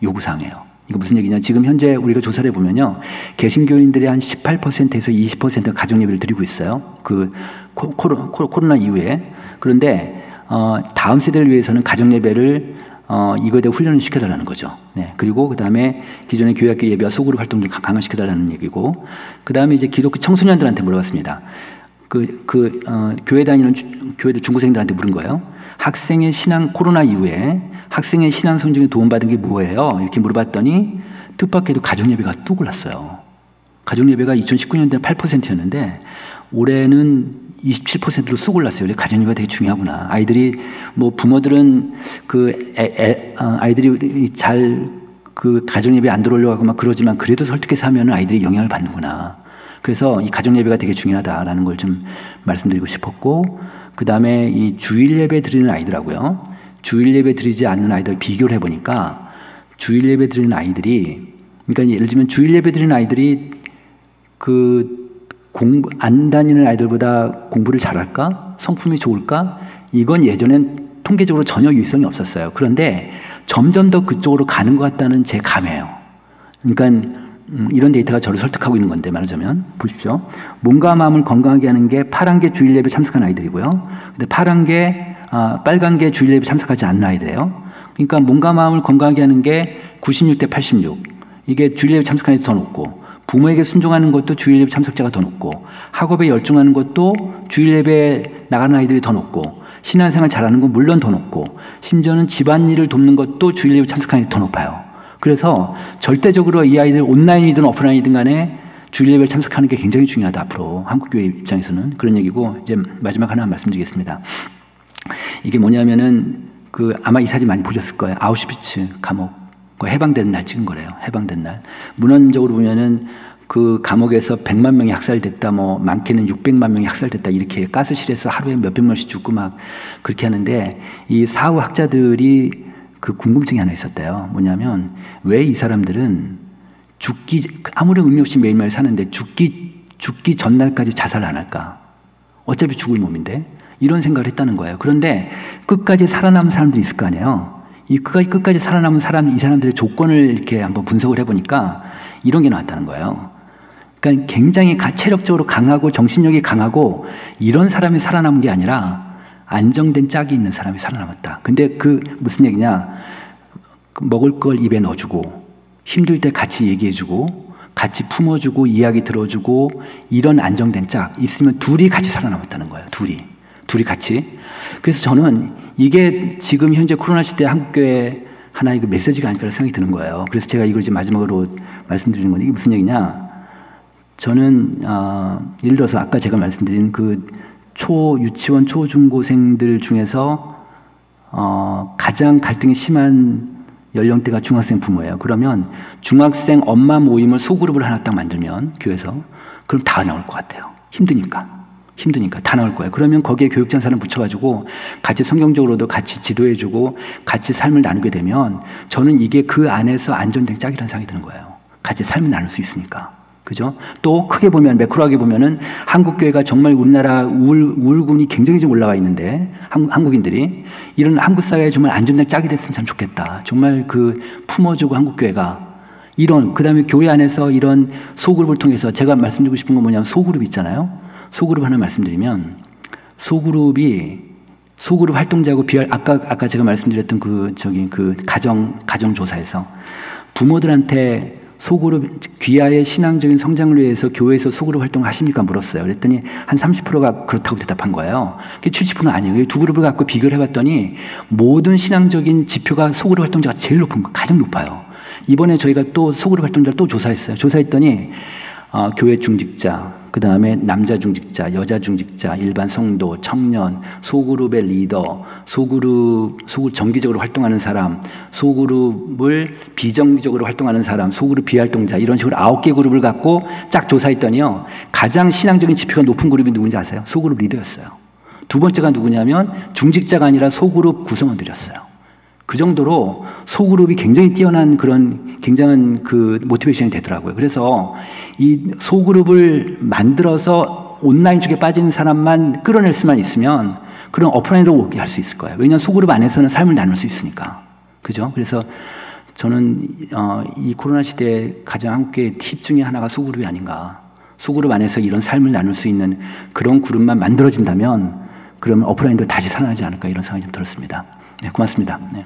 요구사항이에요. 이거 무슨 얘기냐? 지금 현재 우리가 조사를 해보면요, 개신교인들의 한 18%에서 20%가 가정 예배를 드리고 있어요. 그 코로나 이후에. 그런데 다음 세대를 위해서는 가정 예배를 이거에 대해 훈련을 시켜달라는 거죠. 네. 그리고 그 다음에 기존의 교회학교 예배와 소그룹 활동 좀 강화시켜달라는 얘기고, 그 다음에 이제 기독교 청소년들한테 물어봤습니다. 교회 다니는 교회들 중고생들한테 물은 거예요. 학생의 신앙, 코로나 이후에 학생의 신앙 성장에 도움받은 게 뭐예요? 이렇게 물어봤더니 뜻밖에도 가정예배가 뚝 올랐어요. 가정예배가 2019년도에 8%였는데 올해는 27%로 쑥 올랐어요. 가정예배가 되게 중요하구나. 아이들이 뭐 부모들은 아이들이 잘 가정예배 안 들어오려고 하고 막 그러지만 그래도 설득해서 하면 아이들이 영향을 받는구나. 그래서 이 가정예배가 되게 중요하다라는 걸 좀 말씀드리고 싶었고, 그 다음에 이 주일 예배 드리는 아이들하고요, 주일 예배 드리지 않는 아이들 비교를 해보니까, 주일 예배 드리는 아이들이, 그러니까 예를 들면 주일 예배 드리는 아이들이 안 다니는 아이들보다 공부를 잘할까? 성품이 좋을까? 이건 예전엔 통계적으로 전혀 유의성이 없었어요. 그런데 점점 더 그쪽으로 가는 것 같다는 제 감이에요. 그러니까 이런 데이터가 저를 설득하고 있는 건데, 말하자면 보십시오. 몸과 마음을 건강하게 하는 게 파란 게 주일 예배 참석한 아이들이고요. 근데 빨간 게 주일 예배 참석하지 않는 아이들이에요. 그러니까 몸과 마음을 건강하게 하는 게 96대 86. 이게 주일 예배 참석하는 애들이 더 높고, 부모에게 순종하는 것도 주일 예배 참석자가 더 높고, 학업에 열중하는 것도 주일 예배 나가는 아이들이 더 높고, 신앙생활 잘하는 건 물론 더 높고, 심지어는 집안일을 돕는 것도 주일 예배 참석하는 애들이 더 높아요. 그래서 절대적으로 이 아이들 온라인이든 오프라인이든 간에 주일 예배를 참석하는 게 굉장히 중요하다, 앞으로 한국교회 입장에서는. 그런 얘기고, 이제 마지막 하나 말씀드리겠습니다. 이게 뭐냐면은 아마 이 사진 많이 보셨을 거예요. 아우슈비츠 감옥 해방된 날 찍은 거래요. 해방된 날. 문헌적으로 보면은 그 감옥에서 100만 명이 학살됐다, 뭐 많게는 600만 명이 학살됐다, 이렇게 가스실에서 하루에 몇백 명씩 죽고 막 그렇게 하는데, 이 사후 학자들이 궁금증이 하나 있었대요. 뭐냐면 왜 이 사람들은 아무런 의미 없이 매일매일 사는데 죽기 전날까지 자살을 안 할까? 어차피 죽을 몸인데. 이런 생각을 했다는 거예요. 그런데 끝까지 살아남은 사람들이 있을 거 아니에요. 이 끝까지 살아남은 이 사람들의 조건을 이렇게 한번 분석을 해보니까 이런 게 나왔다는 거예요. 그러니까 굉장히 체력적으로 강하고 정신력이 강하고 이런 사람이 살아남은 게 아니라 안정된 짝이 있는 사람이 살아남았다. 근데 무슨 얘기냐? 먹을 걸 입에 넣어주고, 힘들 때 같이 얘기해주고, 같이 품어주고, 이야기 들어주고, 이런 안정된 짝 있으면 둘이 같이 살아남았다는 거예요. 둘이 같이. 그래서 저는 이게 지금 현재 코로나 시대 한국교회 하나의 메시지가 아닐까 생각이 드는 거예요. 그래서 제가 이걸 이제 마지막으로 말씀드리는 건데, 이게 무슨 얘기냐? 저는 예를 들어서 아까 제가 말씀드린 유치원 초중고생들 중에서 가장 갈등이 심한 연령대가 중학생 부모예요. 그러면 중학생 엄마 모임을 소그룹을 하나 딱 만들면 교회에서, 그럼 다 나올 것 같아요. 힘드니까 다 나올 거예요. 그러면 거기에 교육자 사람 붙여가지고 같이 성경적으로도 같이 지도해주고 같이 삶을 나누게 되면, 저는 이게 그 안에서 안전된 짝이라는 생각이 드는 거예요. 같이 삶을 나눌 수 있으니까. 그죠? 또 크게 보면, 매크로하게 보면은 한국교회가 정말 우리나라 우울군이 굉장히 좀 올라와 있는데, 한국인들이 이런 한국 사회에 정말 안전날 짝이 됐으면 참 좋겠다. 정말 그 품어주고 한국교회가 그 다음에 교회 안에서 이런 소그룹을 통해서 제가 말씀드리고 싶은 건 뭐냐면 소그룹 있잖아요. 소그룹 하나 말씀드리면 소그룹 활동자고 아까 제가 말씀드렸던 그 가정조사에서 부모들한테 소그룹 귀하의 신앙적인 성장을 위해서 교회에서 소그룹 활동을 하십니까? 물었어요. 그랬더니 한 30%가 그렇다고 대답한 거예요. 70%는 아니에요. 두 그룹을 갖고 비교를 해봤더니 모든 신앙적인 지표가 소그룹 활동자가 제일 높은 거, 가장 높아요. 이번에 저희가 또 소그룹 활동자를 또 조사했어요. 조사했더니 교회 중직자, 그 다음에 남자 중직자, 여자 중직자, 일반 성도, 청년, 소그룹의 리더, 소그룹 정기적으로 활동하는 사람, 소그룹을 비정기적으로 활동하는 사람, 소그룹 비활동자, 이런 식으로 9개 그룹을 갖고 쫙 조사했더니요, 가장 신앙적인 지표가 높은 그룹이 누군지 아세요? 소그룹 리더였어요. 두 번째가 누구냐면 중직자가 아니라 소그룹 구성원들이었어요. 그 정도로 소그룹이 굉장히 뛰어난 그런 굉장한 그 모티베이션이 되더라고요. 그래서 이 소그룹을 만들어서 온라인 쪽에 빠지는 사람만 끌어낼 수만 있으면 그런 오프라인으로 오게 할 수 있을 거예요. 왜냐하면 소그룹 안에서는 삶을 나눌 수 있으니까. 그죠? 그래서 저는 이 코로나 시대에 가장 한국의 팁 중에 하나가 소그룹이 아닌가. 소그룹 안에서 이런 삶을 나눌 수 있는 그런 그룹만 만들어진다면 그러면 오프라인도 다시 살아나지 않을까, 이런 생각이 좀 들었습니다. 네, 고맙습니다. 네.